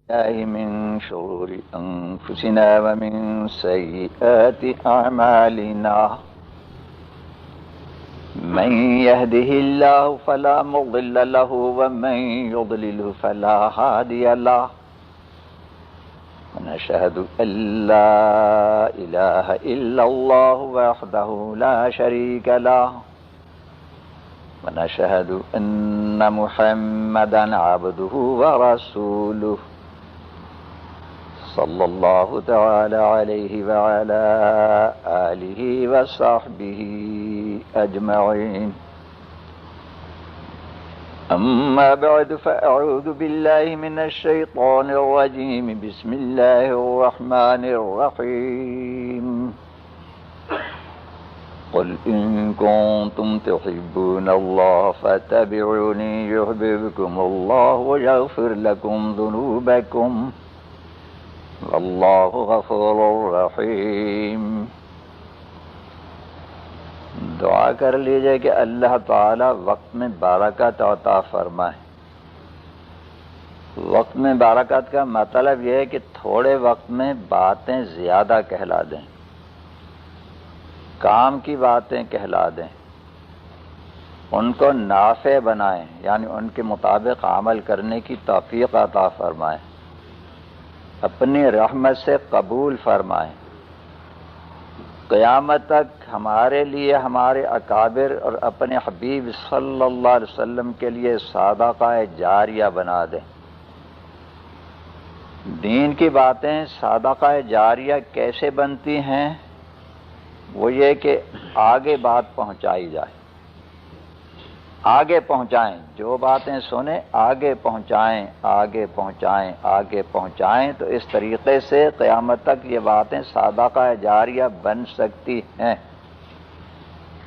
الله من شرور أنفسنا ومن سيئات أعمالنا من يهده الله فلا مضل له ومن يضلل فلا هادي له ونشهد أن لا إله إلا الله وحده لا شريك له ونشهد أن محمدا عبده ورسوله صلى الله تعالى عليه وعلى آله وصحبه أجمعين أما بعد فأعوذ بالله من الشيطان الرجيم بسم الله الرحمن الرحيم قل إن كنتم تحبون الله فاتبعوني يحببكم الله ويغفر لكم ذنوبكم واللہ غفور رحیم۔ دعا کر لیجئے کہ اللہ تعالی وقت میں برکت عطا فرمائے۔ وقت میں برکت کا مطلب یہ ہے کہ تھوڑے وقت میں باتیں زیادہ کہلا دیں، کام کی باتیں کہلا دیں، ان کو نافع بنائیں، یعنی ان کے مطابق عمل کرنے کی توفیق عطا فرمائیں، اپنی رحمت سے قبول فرمائیں۔ قیامت تک ہمارے لیے ہمارے اکابر اور اپنے حبیب صلی اللہ علیہ وسلم کے لیے صدقہ جاریہ بنا دیں۔ دین کی باتیں صدقہ جاریہ کیسے بنتی ہیں؟ وہ یہ کہ آگے بات پہنچائی جائے، آگے پہنچائیں، جو باتیں سنیں آگے پہنچائیں، آگے پہنچائیں، آگے پہنچائیں، تو اس طریقے سے قیامت تک یہ باتیں صدقہ جاریہ بن سکتی ہیں۔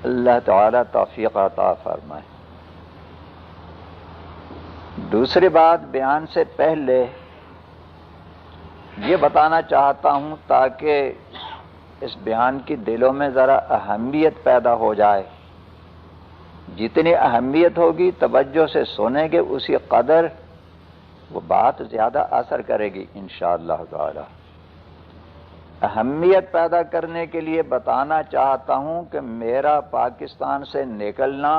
اللہ تعالی توفیق عطا فرمائے۔ دوسری بات بیان سے پہلے یہ بتانا چاہتا ہوں تاکہ اس بیان کی دلوں میں ذرا اہمیت پیدا ہو جائے۔ جتنی اہمیت ہوگی توجہ سے سنیں گے اسی قدر وہ بات زیادہ اثر کرے گی انشاءاللہ تعالی۔ اہمیت پیدا کرنے کے لیے بتانا چاہتا ہوں کہ میرا پاکستان سے نکلنا،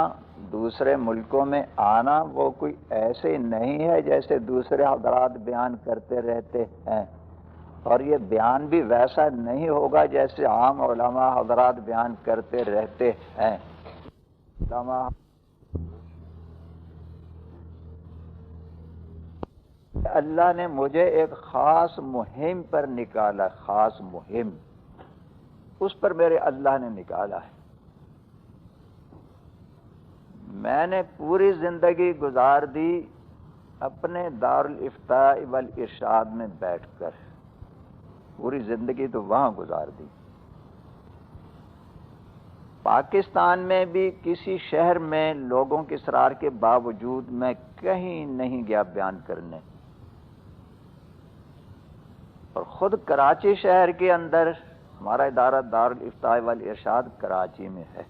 دوسرے ملکوں میں آنا، وہ کوئی ایسے نہیں ہے جیسے دوسرے حضرات بیان کرتے رہتے ہیں، اور یہ بیان بھی ویسا نہیں ہوگا جیسے عام علماء حضرات بیان کرتے رہتے ہیں۔ اللہ نے مجھے ایک خاص مہم پر نکالا، خاص مہم، اس پر میرے اللہ نے نکالا ہے۔ میں نے پوری زندگی گزار دی اپنے دارالافتاء والارشاد میں بیٹھ کر، پوری زندگی تو وہاں گزار دی۔ پاکستان میں بھی کسی شہر میں لوگوں کے اصرار کے باوجود میں کہیں نہیں گیا بیان کرنے، اور خود کراچی شہر کے اندر ہمارا ادارہ دارالافتاء والارشاد کراچی میں ہے،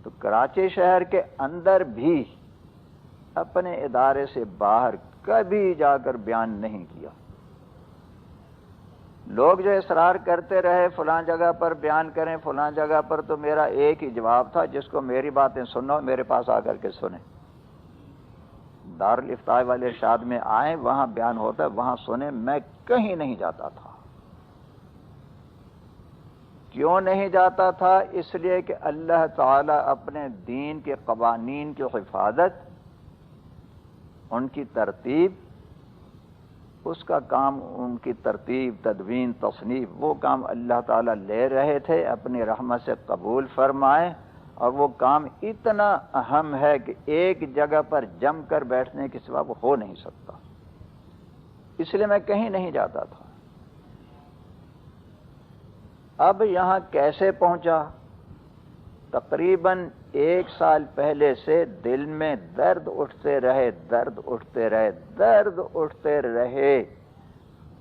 تو کراچی شہر کے اندر بھی اپنے ادارے سے باہر کبھی جا کر بیان نہیں کیا۔ لوگ جو اصرار کرتے رہے فلاں جگہ پر بیان کریں، فلاں جگہ پر، تو میرا ایک ہی جواب تھا، جس کو میری باتیں سنو میرے پاس آ کر کے سنیں، دارالافتاء والارشاد میں آئیں، وہاں بیان ہوتا ہے، وہاں سنیں۔ میں کہیں نہیں جاتا تھا۔ کیوں نہیں جاتا تھا؟ اس لیے کہ اللہ تعالی اپنے دین کے قوانین کی حفاظت، ان کی ترتیب، اس کا کام، ان کی ترتیب، تدوین، تصنیف، وہ کام اللہ تعالیٰ لے رہے تھے، اپنی رحمت سے قبول فرمائے، اور وہ کام اتنا اہم ہے کہ ایک جگہ پر جم کر بیٹھنے کے سوا وہ ہو نہیں سکتا، اس لیے میں کہیں نہیں جاتا تھا۔ اب یہاں کیسے پہنچا؟ تقریباً 1 سال پہلے سے دل میں درد اٹھتے رہے، درد اٹھتے رہے، درد اٹھتے رہے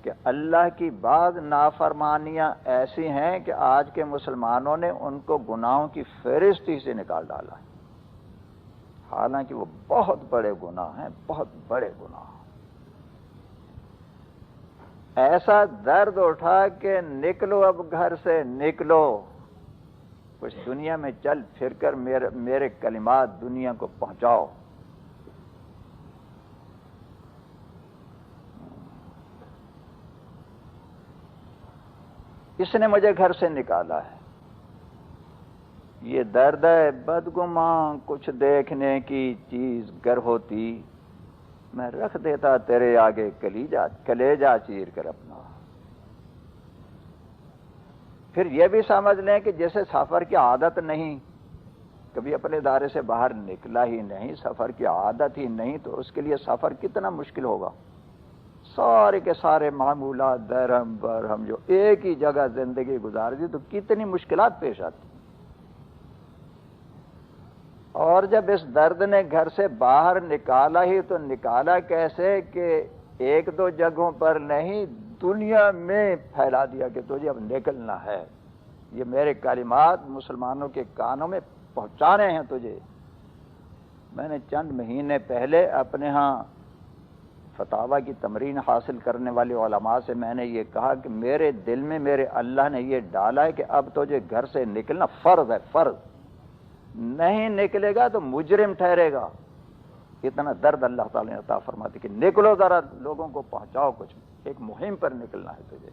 کہ اللہ کی بعض نافرمانیاں ایسی ہیں کہ آج کے مسلمانوں نے ان کو گناہوں کی فہرست ہی سے نکال ڈالا ہے، حالانکہ وہ بہت بڑے گناہ ہیں، بہت بڑے گناہ۔ ایسا درد اٹھا کہ نکلو اب گھر سے نکلو، کچھ دنیا میں چل پھر کر میرے کلمات دنیا کو پہنچاؤ۔ اس نے مجھے گھر سے نکالا ہے، یہ درد ہے بدگماں، کچھ دیکھنے کی چیز گر ہوتی میں رکھ دیتا تیرے آگے کلیجہ چیر کر اپنا۔ پھر یہ بھی سمجھ لیں کہ جیسے سفر کی عادت نہیں، کبھی اپنے دائرے سے باہر نکلا ہی نہیں، سفر کی عادت ہی نہیں، تو اس کے لیے سفر کتنا مشکل ہوگا۔ سارے کے سارے معمولات درہم برہم جو ایک ہی جگہ زندگی گزار دی تو کتنی مشکلات پیش آتی۔ اور جب اس درد نے گھر سے باہر نکالا ہی تو نکالا کیسے کہ ایک دو جگہوں پر نہیں، دنیا میں پھیلا دیا کہ تجھے اب نکلنا ہے، یہ میرے کلمات مسلمانوں کے کانوں میں پہنچانے ہیں تجھے۔ میں نے چند مہینے پہلے اپنے ہاں فتاوی کی تمرین حاصل کرنے والے علماء سے میں نے یہ کہا کہ میرے دل میں میرے اللہ نے یہ ڈالا ہے کہ اب تجھے گھر سے نکلنا فرض ہے، فرض، نہیں نکلے گا تو مجرم ٹھہرے گا۔ اتنا درد اللہ تعالیٰ نے عطا فرماتی کہ نکلو ذرا لوگوں کو پہنچاؤ کچھ، ایک مہم پر نکلنا ہے تجھے۔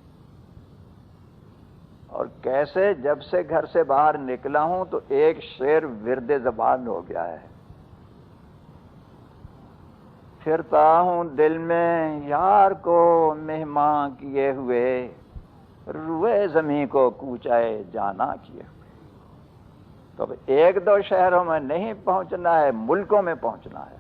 اور کیسے جب سے گھر سے باہر نکلا ہوں تو ایک شعر ورد زبان ہو گیا ہے، پھرتا ہوں دل میں یار کو مہمان کیے ہوئے، روئے زمیں کو کوچائے جانا کیے ہوئے۔ تو اب ایک دو شہروں میں نہیں پہنچنا ہے، ملکوں میں پہنچنا ہے۔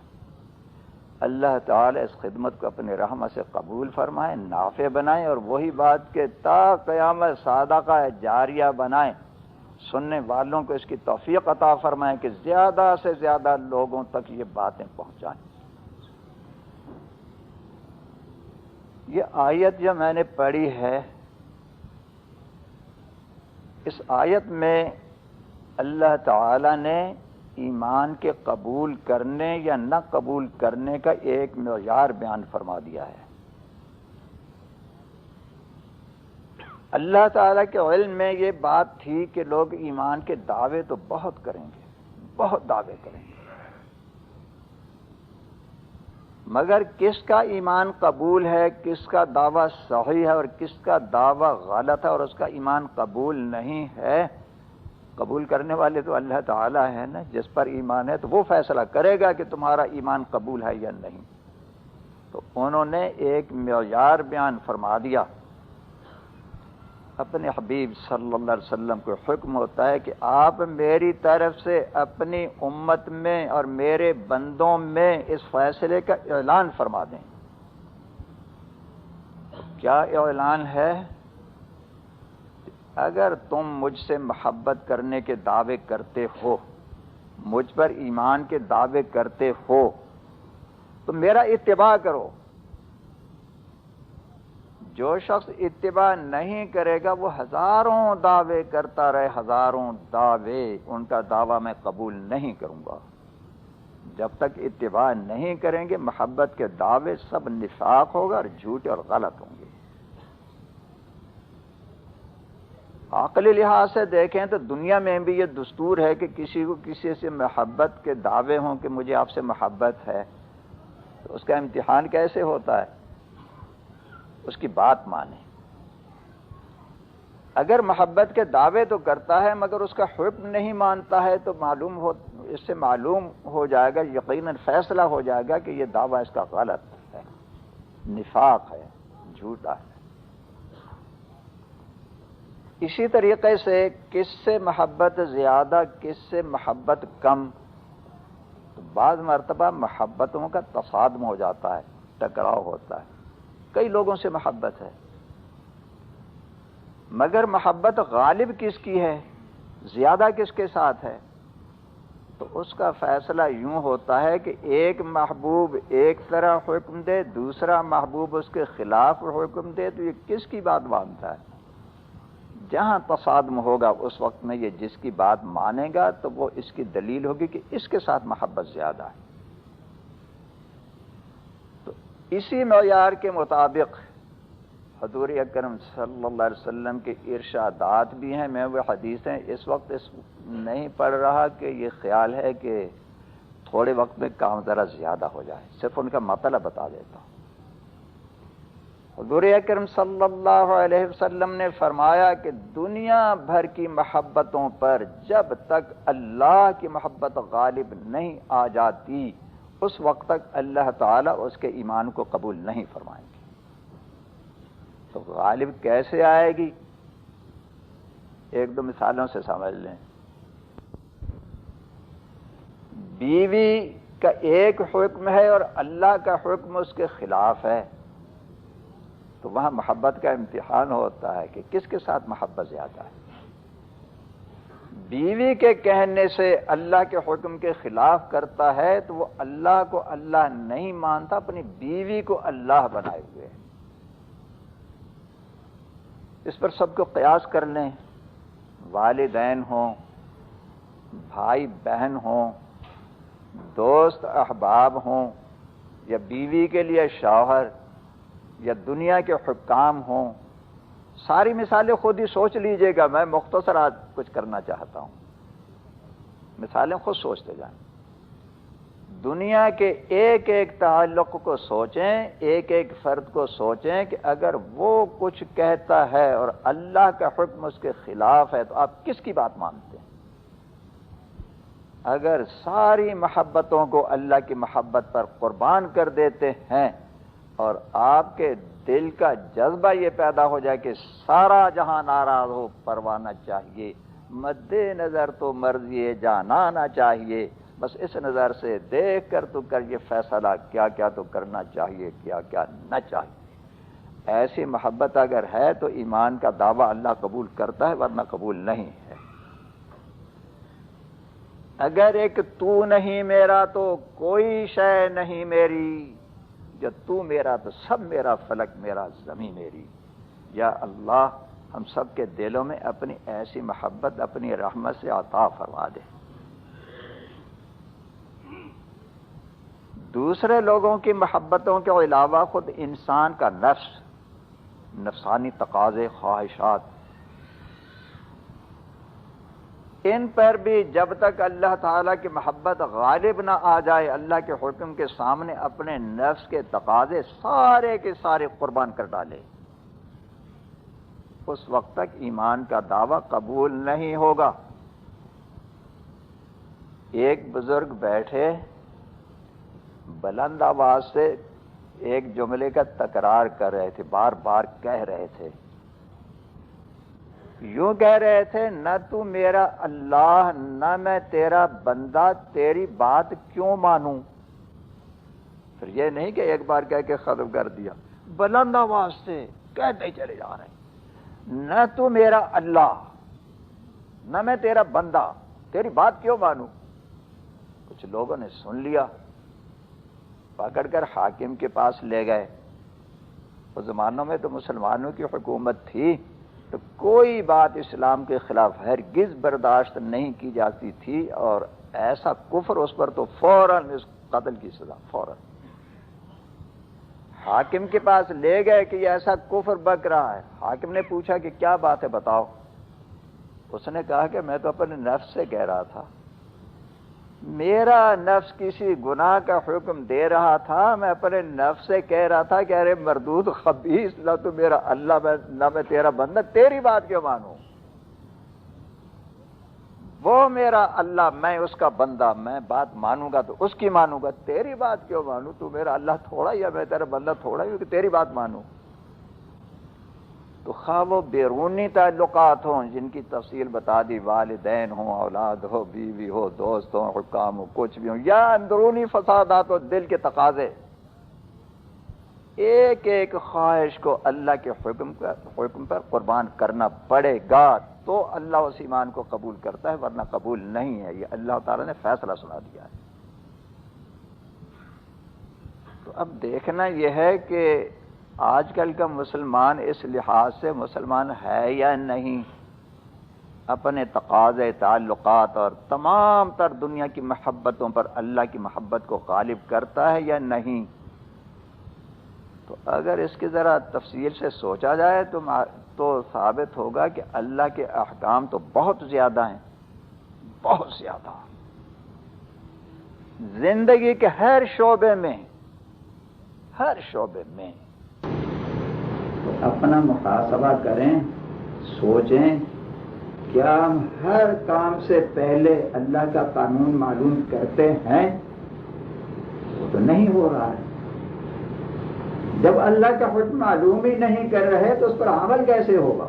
اللہ تعالی اس خدمت کو اپنے رحمت سے قبول فرمائے، نافع بنائیں، اور وہی بات کہ تا قیامت صادقہ جاریہ بنائیں، سننے والوں کو اس کی توفیق عطا فرمائیں کہ زیادہ سے زیادہ لوگوں تک یہ باتیں پہنچائیں۔ یہ آیت جو میں نے پڑھی ہے، اس آیت میں اللہ تعالی نے ایمان کے قبول کرنے یا نہ قبول کرنے کا ایک معیار بیان فرما دیا ہے۔ اللہ تعالیٰ کے علم میں یہ بات تھی کہ لوگ ایمان کے دعوے تو بہت کریں گے، بہت دعوے کریں گے، مگر کس کا ایمان قبول ہے، کس کا دعویٰ صحیح ہے اور کس کا دعویٰ غلط ہے اور اس کا ایمان قبول نہیں ہے، قبول کرنے والے تو اللہ تعالیٰ ہے نا، جس پر ایمان ہے تو وہ فیصلہ کرے گا کہ تمہارا ایمان قبول ہے یا نہیں۔ تو انہوں نے ایک معیار بیان فرما دیا۔ اپنے حبیب صلی اللہ علیہ وسلم کو حکم ہوتا ہے کہ آپ میری طرف سے اپنی امت میں اور میرے بندوں میں اس فیصلے کا اعلان فرما دیں۔ کیا اعلان ہے؟ اگر تم مجھ سے محبت کرنے کے دعوے کرتے ہو، مجھ پر ایمان کے دعوے کرتے ہو، تو میرا اتباع کرو۔ جو شخص اتباع نہیں کرے گا وہ ہزاروں دعوے کرتا رہے، ہزاروں دعوے، ان کا دعویٰ میں قبول نہیں کروں گا۔ جب تک اتباع نہیں کریں گے محبت کے دعوے سب نفاق ہوگا اور جھوٹے اور غلط ہوں گے۔ عقلی لحاظ سے دیکھیں تو دنیا میں بھی یہ دستور ہے کہ کسی کو کسی سے محبت کے دعوے ہوں کہ مجھے آپ سے محبت ہے، تو اس کا امتحان کیسے ہوتا ہے؟ اس کی بات مانیں۔ اگر محبت کے دعوے تو کرتا ہے مگر اس کا حکم نہیں مانتا ہے تو اس سے معلوم ہو جائے گا، یقیناً فیصلہ ہو جائے گا کہ یہ دعویٰ اس کا غلط ہے، نفاق ہے، جھوٹا ہے۔ اسی طریقے سے کس سے محبت زیادہ، کس سے محبت کم، تو بعض مرتبہ محبتوں کا تصادم ہو جاتا ہے، ٹکراؤ ہوتا ہے۔ کئی لوگوں سے محبت ہے مگر محبت غالب کس کی ہے، زیادہ کس کے ساتھ ہے، تو اس کا فیصلہ یوں ہوتا ہے کہ ایک محبوب ایک طرح حکم دے، دوسرا محبوب اس کے خلاف حکم دے، تو یہ کس کی بات مانتا ہے؟ جہاں تصادم ہوگا اس وقت میں یہ جس کی بات مانے گا تو وہ اس کی دلیل ہوگی کہ اس کے ساتھ محبت زیادہ ہے۔ تو اسی معیار کے مطابق حضور اکرم صلی اللہ علیہ وسلم کے ارشادات بھی ہیں، میں وہ حدیثیں اس وقت نہیں پڑھ رہا کہ یہ خیال ہے کہ تھوڑے وقت میں کام ذرا زیادہ ہو جائے، صرف ان کا مطلب بتا دیتا ہوں۔ حضور اکرم صلی اللہ علیہ وسلم نے فرمایا کہ دنیا بھر کی محبتوں پر جب تک اللہ کی محبت غالب نہیں آ جاتی اس وقت تک اللہ تعالیٰ اس کے ایمان کو قبول نہیں فرمائیں گے۔ تو غالب کیسے آئے گی؟ ایک دو مثالوں سے سمجھ لیں۔ بیوی کا ایک حکم ہے اور اللہ کا حکم اس کے خلاف ہے، تو وہاں محبت کا امتحان ہوتا ہے کہ کس کے ساتھ محبت زیادہ ہے۔ بیوی کے کہنے سے اللہ کے حکم کے خلاف کرتا ہے تو وہ اللہ کو اللہ نہیں مانتا، اپنی بیوی کو اللہ بنائے ہوئے۔ اس پر سب کو قیاس کر لیں، والدین ہوں، بھائی بہن ہوں، دوست احباب ہوں، یا بیوی کے لیے شوہر، یا دنیا کے حکام ہوں، ساری مثالیں خود ہی سوچ لیجئے گا، میں مختصر کچھ کرنا چاہتا ہوں، مثالیں خود سوچتے جائیں۔ دنیا کے ایک ایک تعلق کو سوچیں، ایک ایک فرد کو سوچیں کہ اگر وہ کچھ کہتا ہے اور اللہ کا حکم اس کے خلاف ہے تو آپ کس کی بات مانتے ہیں؟ اگر ساری محبتوں کو اللہ کی محبت پر قربان کر دیتے ہیں اور آپ کے دل کا جذبہ یہ پیدا ہو جائے کہ سارا جہاں ناراض ہو پروانا چاہیے، مد نظر تو مرضی جانانا چاہیے، بس اس نظر سے دیکھ کر تو کر یہ فیصلہ کیا کیا تو کرنا چاہیے، کیا کیا نہ چاہیے، ایسی محبت اگر ہے تو ایمان کا دعویٰ اللہ قبول کرتا ہے، ورنہ قبول نہیں ہے۔ اگر ایک تو نہیں میرا تو کوئی شے نہیں میری، جو تو میرا تو سب میرا، فلک میرا زمین میری۔ یا اللہ ہم سب کے دلوں میں اپنی ایسی محبت اپنی رحمت سے عطا فرما دے۔ دوسرے لوگوں کی محبتوں کے علاوہ خود انسان کا نفس، نفسانی تقاضے، خواہشات، ان پر بھی جب تک اللہ تعالیٰ کی محبت غالب نہ آ جائے، اللہ کے حکم کے سامنے اپنے نفس کے تقاضے سارے کے سارے قربان کر ڈالے، اس وقت تک ایمان کا دعویٰ قبول نہیں ہوگا۔ ایک بزرگ بیٹھے بلند آواز سے ایک جملے کا تکرار کر رہے تھے، بار بار کہہ رہے تھے، یوں کہہ رہے تھے، نہ تو میرا اللہ نہ میں تیرا بندہ، تیری بات کیوں مانوں؟ پھر یہ نہیں کہ ایک بار کہہ کے ختم کر دیا، بلند آواز سے کہتے چلے جا رہے ہیں، نہ تو میرا اللہ نہ میں تیرا بندہ، تیری بات کیوں مانوں؟ کچھ لوگوں نے سن لیا، پکڑ کر حاکم کے پاس لے گئے۔ اس زمانوں میں تو مسلمانوں کی حکومت تھی تو کوئی بات اسلام کے خلاف ہرگز برداشت نہیں کی جاتی تھی، اور ایسا کفر اس پر تو فوراً اس قتل کی سزا، فوراً۔ حاکم کے پاس لے گئے کہ یہ ایسا کفر بک رہا ہے۔ حاکم نے پوچھا کہ کیا بات ہے بتاؤ۔ اس نے کہا کہ میں تو اپنے نفس سے کہہ رہا تھا، میرا نفس کسی گناہ کا حکم دے رہا تھا، میں اپنے نفس سے کہہ رہا تھا کہ ارے مردود خبیث، نہ تو میرا اللہ نہ میں تیرا بندہ، تیری بات کیوں مانوں؟ وہ میرا اللہ، میں اس کا بندہ، میں بات مانوں گا تو اس کی مانوں گا، تیری بات کیوں مانوں؟ تو میرا اللہ تھوڑا یا میں تیرا بندہ تھوڑا ہی کہ تیری بات مانوں؟ تو خواہ وہ بیرونی تعلقات ہوں جن کی تفصیل بتا دی، والدین ہوں، اولاد ہو، بیوی ہو، دوست ہوں، حکام ہو، کچھ بھی ہوں، یا اندرونی فسادات ہو، دل کے تقاضے، ایک ایک خواہش کو اللہ کے حکم پر قربان کرنا پڑے گا تو اللہ اس ایمان کو قبول کرتا ہے، ورنہ قبول نہیں ہے۔ یہ اللہ تعالیٰ نے فیصلہ سنا دیا ہے۔ تو اب دیکھنا یہ ہے کہ آج کل کا مسلمان اس لحاظ سے مسلمان ہے یا نہیں، اپنے تقاضے، تعلقات اور تمام تر دنیا کی محبتوں پر اللہ کی محبت کو غالب کرتا ہے یا نہیں؟ تو اگر اس کی ذرا تفصیل سے سوچا جائے تو ثابت ہوگا کہ اللہ کے احکام تو بہت زیادہ ہیں، بہت زیادہ، زندگی کے ہر شعبے میں، ہر شعبے میں۔ تو اپنا محاسبہ کریں، سوچیں، کیا ہم ہر کام سے پہلے اللہ کا قانون معلوم کرتے ہیں؟ وہ تو نہیں ہو رہا ہے۔ جب اللہ کا حکم معلوم ہی نہیں کر رہے تو اس پر عمل کیسے ہوگا؟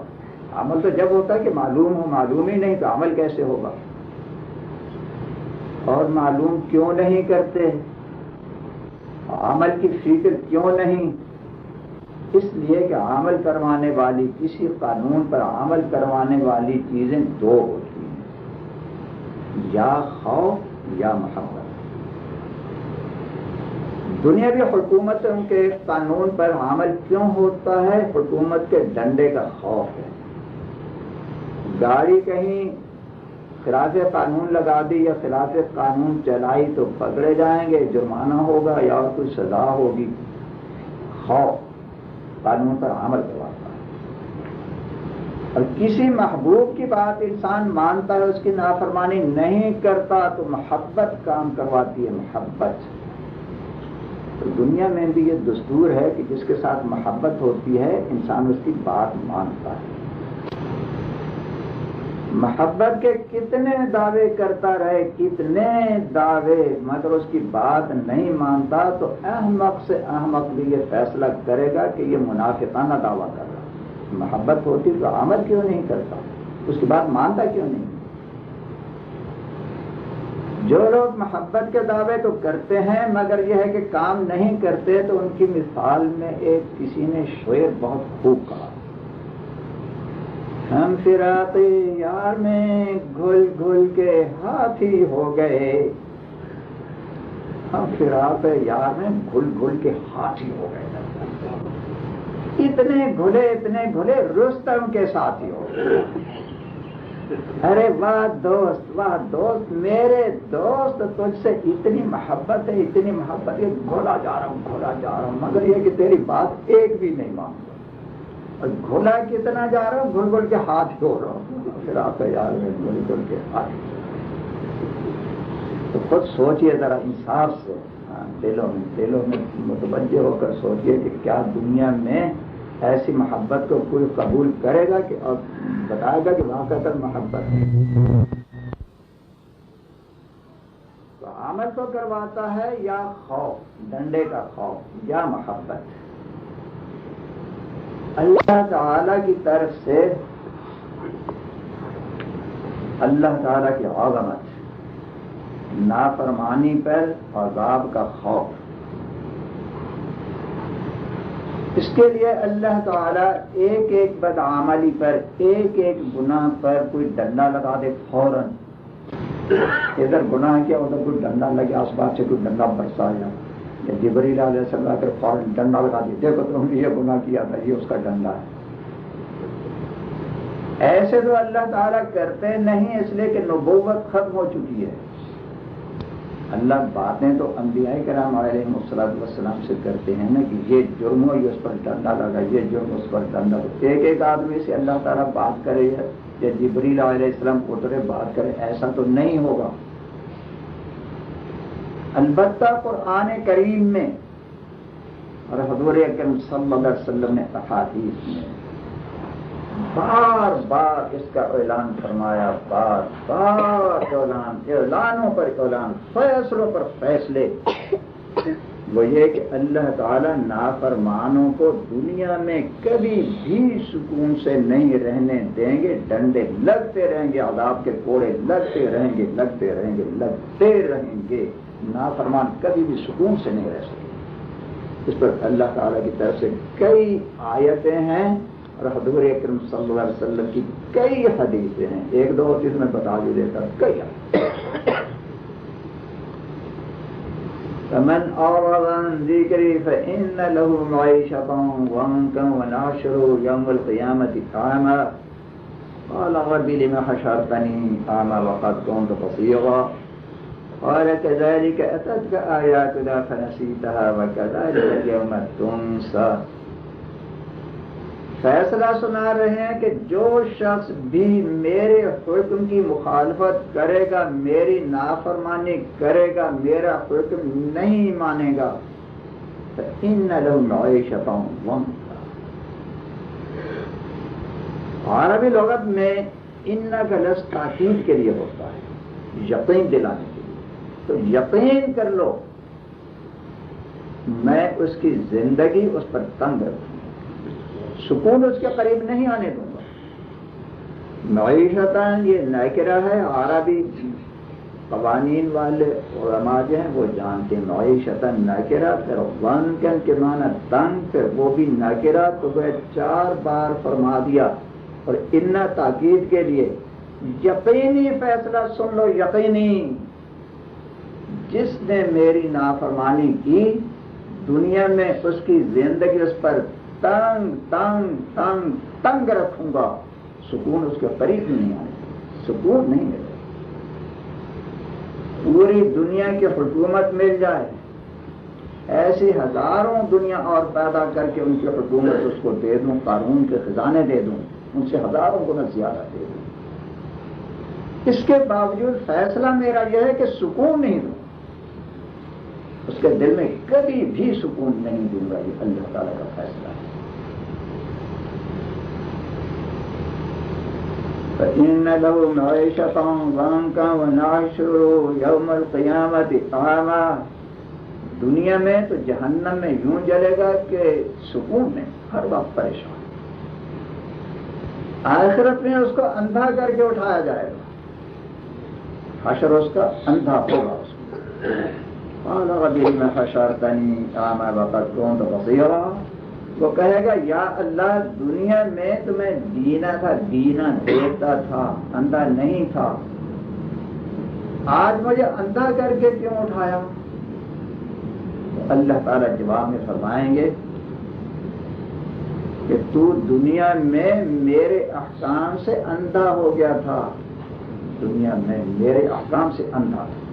عمل تو جب ہوتا ہے کہ معلوم ہو، معلوم ہی نہیں تو عمل کیسے ہوگا؟ اور معلوم کیوں نہیں کرتے؟ عمل کی فکر کیوں نہیں؟ اس لیے کہ عمل کروانے والی، کسی قانون پر عمل کروانے والی چیزیں دو ہوتی ہیں، یا خوف یا محبت۔ دنیاوی حکومتوں کے قانون پر عمل کیوں ہوتا ہے؟ حکومت کے ڈنڈے کا خوف ہے۔ گاڑی کہیں خلاف قانون لگا دی یا خلاف قانون چلائی تو پکڑے جائیں گے، جرمانہ ہوگا یا اور کوئی سزا ہوگی۔ خوف قانون پر عمل کرواتا ہے۔ اور کسی محبوب کی بات انسان مانتا ہے، اس کی نافرمانی نہیں کرتا تو محبت کام کرواتی ہے، محبت۔ تو دنیا میں بھی یہ دستور ہے کہ جس کے ساتھ محبت ہوتی ہے انسان اس کی بات مانتا ہے۔ محبت کے کتنے دعوے کرتا رہے، کتنے دعوے، مگر اس کی بات نہیں مانتا تو احمق سے احمق بھی یہ فیصلہ کرے گا کہ یہ منافقانہ دعویٰ کر رہا۔ محبت ہوتی تو عمل کیوں نہیں کرتا، اس کی بات مانتا کیوں نہیں؟ جو لوگ محبت کے دعوے تو کرتے ہیں مگر یہ ہے کہ کام نہیں کرتے، تو ان کی مثال میں ایک کسی نے شعر بہت خوب کہا، ہم فراق یار میں گھل گھل کے ہاتھی ہو گئے، ہم فراق یار میں گھل گھل کے ہاتھی ہو گئے، اتنے گھلے رستم کے ساتھی ہو گئے۔ ارے واہ دوست میرے دوست، تجھ سے اتنی محبت ہے، اتنی محبت ہے، گھولا جا رہا ہوں مگر یہ کہ تیری بات ایک بھی نہیں مانتا، اور گھولا کتنا جا رہا ہوں، گھل گھل کے ہاتھ ہو رہا ہوں، پھر آپ یار میں گھل گھل کے ہاتھ۔ تو خود سوچئے ذرا انصاف سے، دلوں میں متوجہ ہو کر سوچئے کہ کیا دنیا میں ایسی محبت کو کوئی قبول کرے گا کہ اور بتائے گا کہ واقعہ محبت ہے؟ تو عمل کو کرواتا ہے یا خوف، ڈنڈے کا خوف، یا محبت؟ اللہ تعالی کی طرف سے اللہ تعالی کی عظمت، نافرمانی پر عذاب کا خوف، اس کے لیے اللہ تعالیٰ ایک ایک بدعملی پر، ایک ایک گناہ پر کوئی ڈنڈا لگا دے فوراً۔ ادھر گناہ کیا، ادھر کوئی ڈنڈا لگے، آسمان سے کوئی ڈنڈا برسایا، یا جبریل علیہ السلام کر فوراً ڈنڈا لگا دیا، دیکھو تم نے یہ گناہ کیا تھا، یہ اس کا ڈنڈا ہے۔ ایسے تو اللہ تعالیٰ کرتے نہیں، اس لیے کہ نبوت ختم ہو چکی ہے۔ اللہ باتیں تو انبیاء کرام علیہ السلام سے کرتے ہیں نا کہ یہ جرم ہو، یہ اس پر ڈنڈا لگا، یہ جرم اس پر ڈنڈا لگا۔ ایک ایک آدمی سے اللہ تعالیٰ بات کرے یا جبریل علیہ السلام اترے بات کرے، ایسا تو نہیں ہوگا۔ البتہ قرآن کریم میں اور حضور اکرم صلی اللہ علیہ وسلم نے احادیث میں بار بار اس کا اعلان فرمایا، بار بار اعلانوں پر اعلان، فیصلوں پر فیصلے۔ وہ یہ کہ اللہ تعالیٰ نافرمانوں کو دنیا میں کبھی بھی سکون سے نہیں رہنے دیں گے، ڈنڈے لگتے رہیں گے، عذاب کے کوڑے لگتے رہیں گے، لگتے رہیں گے، لگتے رہیں گے۔ نافرمان کبھی بھی سکون سے نہیں رہ سکتے۔ اس پر اللہ تعالیٰ کی طرف سے کئی آیتیں ہیں اور حضور اکرم صلی اللہ علیہ وسلم کی کئی حدیثیں ہیں، ایک دو چیز میں بتا بھی دیتا ہوں، کئی فمن اعرض عن ذکری فإن له معیشۃ ضنکا ونحشره یوم القیامة اعما قال رب لم حشرتنی اعما وقد كنت بصیرا قال كذلك أتتك آياتنا فنسيتها وكذلك اليوم تنسى. فیصلہ سنا رہے ہیں کہ جو شخص بھی میرے حکم کی مخالفت کرے گا، میری نافرمانی کرے گا، میرا حکم نہیں مانے گا، فإن له معيشة ضنكا. عربی لغت میں ان کا لفظ تاکید کے لیے ہوتا ہے، یقین دلانے کے لیے. تو یقین کر لو میں اس کی زندگی اس پر تنگ رکھوں گا، سکون اس کے قریب نہیں آنے دوں گا. معیشتاً یہ نکرہ ہے، عربی قوانین والے علماء جو ہیں وہ جانتے ہیں. معیشتاً نکرہ، پھر ضنکاً کے معنی تنگ، پھر وہ بھی نکرہ، تو وہ 4 بار فرما دیا. اور ان تاکید کے لیے یقینی فیصلہ سن لو، یقینی جس نے میری نافرمانی کی دنیا میں اس کی زندگی اس پر تنگ تنگ تنگ تنگ رکھوں گا، سکون اس کے قریب نہیں آئے گا، سکون نہیں ملے. پوری دنیا کی حکومت مل جائے، ایسی ہزاروں دنیا اور پیدا کر کے ان کی حکومت اس کو دے دوں، قارون کے خزانے دے دوں، ان سے ہزاروں گنا زیادہ دے دوں، اس کے باوجود فیصلہ میرا یہ ہے کہ سکون نہیں دوں. اس کے دل میں کبھی بھی سکون نہیں دوں گا. یہ اللہ تعالیٰ کا فیصلہ ہے. فَإِنَّ لَهُ مَعِيشَةً ضَنكًا وَنَحْشُرُهُ يَوْمَ الْقِيَامَةِ أَعْمَىٰ. دنیا میں تو جہنم میں یوں جلے گا کہ سکون میں ہر وقت پریشان. آخرت میں اس کو اندھا کر کے اٹھایا جائے گا، حشر اس کا اندھا ہوگا. اس کو قال رب لم حشرتني أعمى وقد كنت بصيرا. وہ کہے گا یا اللہ دنیا میں تمہیں دینا تھا، دینا دیکھتا تھا، اندھا نہیں تھا، آج مجھے اندھا کر کے کیوں اٹھایا؟ اللہ تعالیٰ جواب میں فرمائیں گے کہ تو دنیا میں میرے احکام سے اندھا ہو گیا تھا، دنیا میں میرے احکام سے اندھا تھا،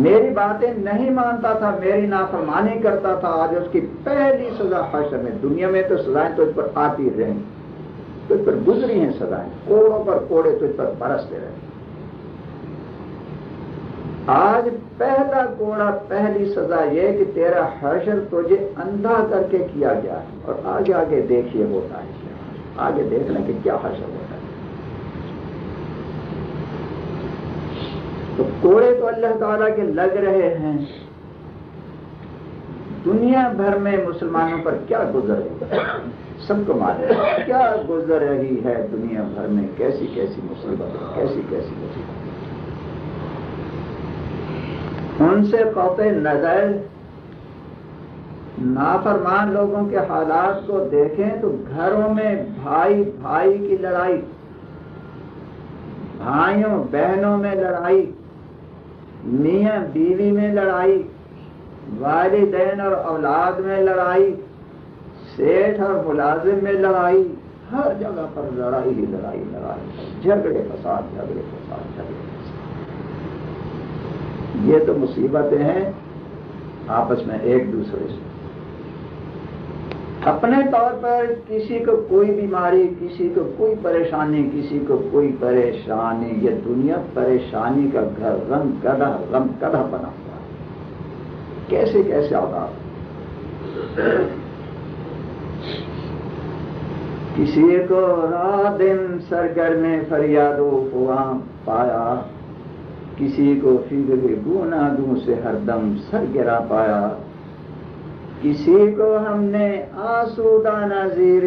میری باتیں نہیں مانتا تھا، میری نافرمانی کرتا تھا. آج اس کی پہلی سزا حشر میں. دنیا میں تو سزائیں تجھ پر آتی رہیں، تجھ پر گزری ہیں سزائیں، کوڑوں پر کوڑے تجھ پر برستے رہے. آج پہلا کوڑا، پہلی سزا یہ کہ تیرا حشر تجھے اندھا کر کے کیا گیا ہے. اور آگے آگے دیکھیے ہوتا ہے کیا، آگے دیکھ لیں کہ کیا حشر ہوتا ہے. تو کوڑے تو اللہ تعالیٰ کے لگ رہے ہیں. دنیا بھر میں مسلمانوں پر کیا گزر رہی ہے سب کو معلوم ہے، کیا گزر رہی ہے دنیا بھر میں، کیسی کیسی مصیبت، کیسی کیسی مصیبت. ان سے قطع نظر نافرمان لوگوں کے حالات کو دیکھیں تو گھروں میں بھائی بھائی کی لڑائی، بھائیوں بہنوں میں لڑائی، میاں بیوی میں لڑائی، والدین اور اولاد میں لڑائی، سیٹھ اور ملازم میں لڑائی، ہر جگہ پر لڑائی ہی لڑائی، لڑائی، جھگڑے فساد، جھگڑے فساد، جھگڑے فساد. یہ تو مصیبتیں ہیں آپس میں ایک دوسرے سے. اپنے طور پر کسی کو کوئی بیماری، کسی کو کوئی پریشانی، کسی کو کوئی پریشانی. یہ دنیا پریشانی کا گھر، غم کدہ بنا ہوا ہے. کیسے کیسے عذاب. کسی کو رات دن سرگرم فریاد و فغاں پایا، کسی کو فکر گناہوں سے ہر دم سر گرا پایا، کسی کو ہم نے آسودہ نظیر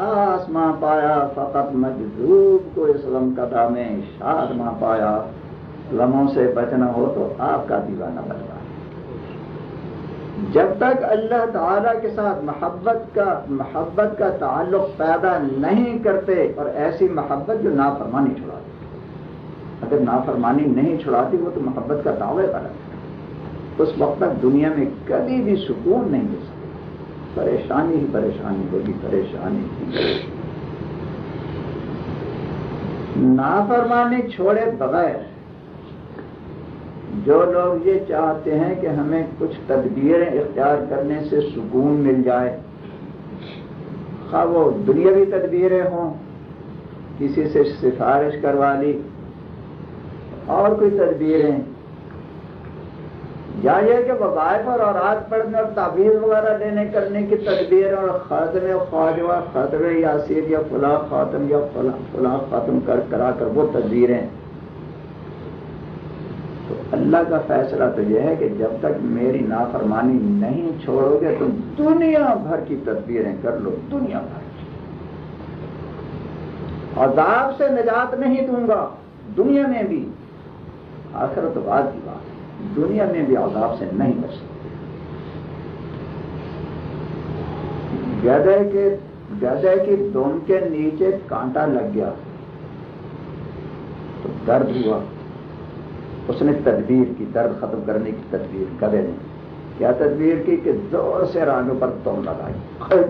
آسماں پایا، فقط مجذوب کو اس غم قدہ میں شادماں پایا. غموں سے بچنا ہو تو آپ کا دیوانہ بنوا. جب تک اللہ تعالیٰ کے ساتھ محبت کا تعلق پیدا نہیں کرتے، اور ایسی محبت جو نافرمانی چھڑاتی. اگر نافرمانی نہیں چھڑاتی وہ تو محبت کا دعوے غلط ہے. اس وقت تک دنیا میں کبھی بھی سکون نہیں مل سکتا، پریشانی ہی پریشانی ہوگی، پریشانی ہی. نافرمانی چھوڑے بغیر جو لوگ یہ چاہتے ہیں کہ ہمیں کچھ تدبیریں اختیار کرنے سے سکون مل جائے، خواہ وہ دنیاوی تدبیریں ہوں، کسی سے سفارش کروا لی اور کوئی تدبیریں، یا یہ کہ وظائف اور اوراد پڑھنے اور تعویذ وغیرہ لینے کرنے کی تدبیر اور ختم خواجہ ختم یاسین یا فلاں خاتم یا فلاں خاتم کرا کر وہ تدبیریں، تو اللہ کا فیصلہ تو یہ ہے کہ جب تک میری نافرمانی نہیں چھوڑو گے تم دنیا بھر کی تدبیریں کر لو، دنیا بھر کی، عذاب سے نجات نہیں دوں گا دنیا میں بھی، آخرت بعد کی بات، دنیا میں بھی عذاب سے نہیں بچ سکتے۔ گدھے کی دم کے نیچے کانٹا لگ گیا تو درد ہوا، اس نے تدبیر کی، درد ختم کرنے کی تدبیر، گدھے نے کیا تدبیر کی کہ زور سے رانگوں پر دم لگائی،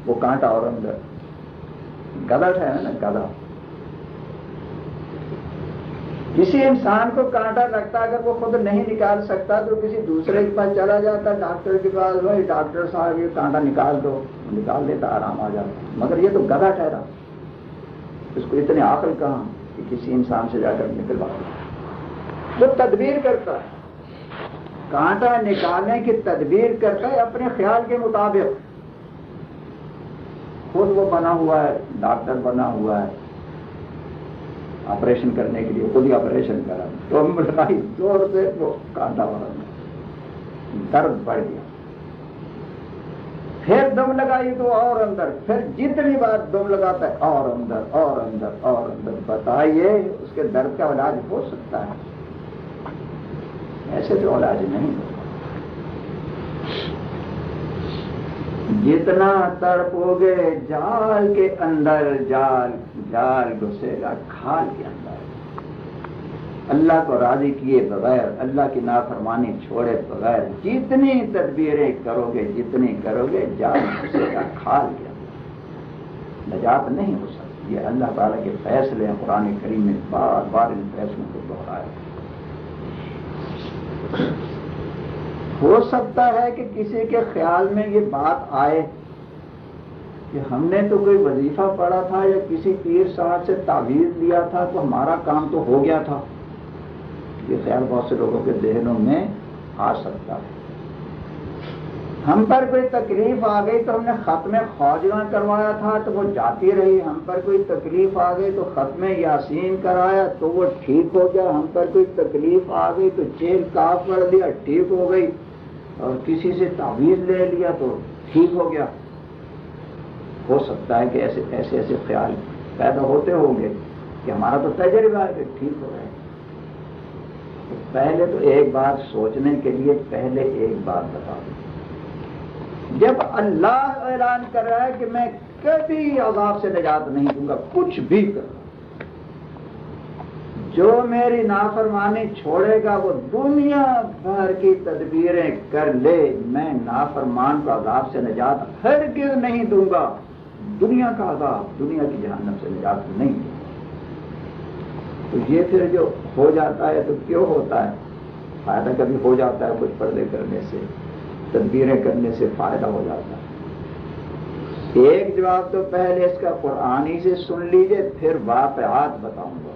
وہ کانٹا اور اندر، گدھا ہے نا گدھا، کسی انسان کو کانٹا لگتا اگر وہ خود نہیں نکال سکتا تو کسی دوسرے کے پاس چلا جاتا، ڈاکٹر کے پاس، بھائی ڈاکٹر صاحب یہ کانٹا نکال دو، نکال دیتا، آرام آ جاتا، مگر یہ تو گدھا ٹھہرا، اس کو اتنی عقل کہاں کہ کسی انسان سے جا کر نکلوا دے، وہ تدبیر کرتا ہے، کانٹا نکالنے کی تدبیر کرتا ہے اپنے خیال کے مطابق، خود وہ بنا ہوا ہے، ڈاکٹر بنا ہوا ہے، آپریشن کرنے کے لیے خود ہی آپریشن کرا، تو لگائی زور سے، وہ کانٹا والا درد بڑھ گیا، پھر دم لگائی تو اور اندر، پھر جتنی بار دم لگاتا ہے اور اندر اور اندر اور اندر، بتائیے اس کے درد کا علاج ہو سکتا ہے؟ ایسے تو علاج نہیں ہوتا، جتنا تڑپو گے جال کے اندر، جال گھسے گا کھال کے اندر، اللہ کو راضی کیے بغیر، اللہ کی نافرمانی چھوڑے بغیر جتنی تدبیریں کرو گے، جتنی کرو گے، جال گھسے گا کھال کے اندر، نجات نہیں ہو سکتی۔ یہ اللہ تعالیٰ کے فیصلے ہیں، قرآن کریم میں بار بار ان فیصلوں کو دہرایا۔ ہو سکتا ہے کہ کسی کے خیال میں یہ بات آئے کہ ہم نے تو کوئی وظیفہ پڑھا تھا یا کسی پیر صاحب سے تعویذ لیا تھا تو ہمارا کام تو ہو گیا تھا، یہ خیال بہت سے لوگوں کے ذہنوں میں آ سکتا ہے۔ ہم پر کوئی تکلیف آ گئی تو ہم نے ختم خواجہ کروایا تھا تو وہ جاتی رہی، ہم پر کوئی تکلیف آ گئی تو ختم یاسین کرایا تو وہ ٹھیک ہو گیا، ہم پر کوئی تکلیف آ گئی تو چیل کاف پڑھ لیا ٹھیک ہو گئی، اور کسی سے تعویذ لے لیا تو ٹھیک ہو گیا۔ ہو سکتا ہے کہ ایسے خیال پیدا ہوتے ہوں گے کہ ہمارا تو تجربہ ہے کہ ٹھیک ہو گئے۔ تو پہلے تو ایک بات سوچنے کے لیے پہلے ایک بات بتا دوں، جب اللہ اعلان کر رہا ہے کہ میں کبھی عذاب سے نجات نہیں دوں گا، کچھ بھی کر، جو میری نافرمانی چھوڑے گا وہ دنیا بھر کی تدبیریں کر لے، میں نافرمان کو عذاب سے نجات ہرگز نہیں دوں گا، دنیا کا عذاب، دنیا کی جہنم سے نجات نہیں دوں گا۔ تو یہ پھر جو ہو جاتا ہے تو کیوں ہوتا ہے؟ فائدہ کبھی ہو جاتا ہے کچھ پردے کرنے سے، تدبیریں کرنے سے فائدہ ہو جاتا ہے۔ ایک جواب تو پہلے اس کا قرآنی سے سن لیجئے، پھر واقعات بتاؤں گا۔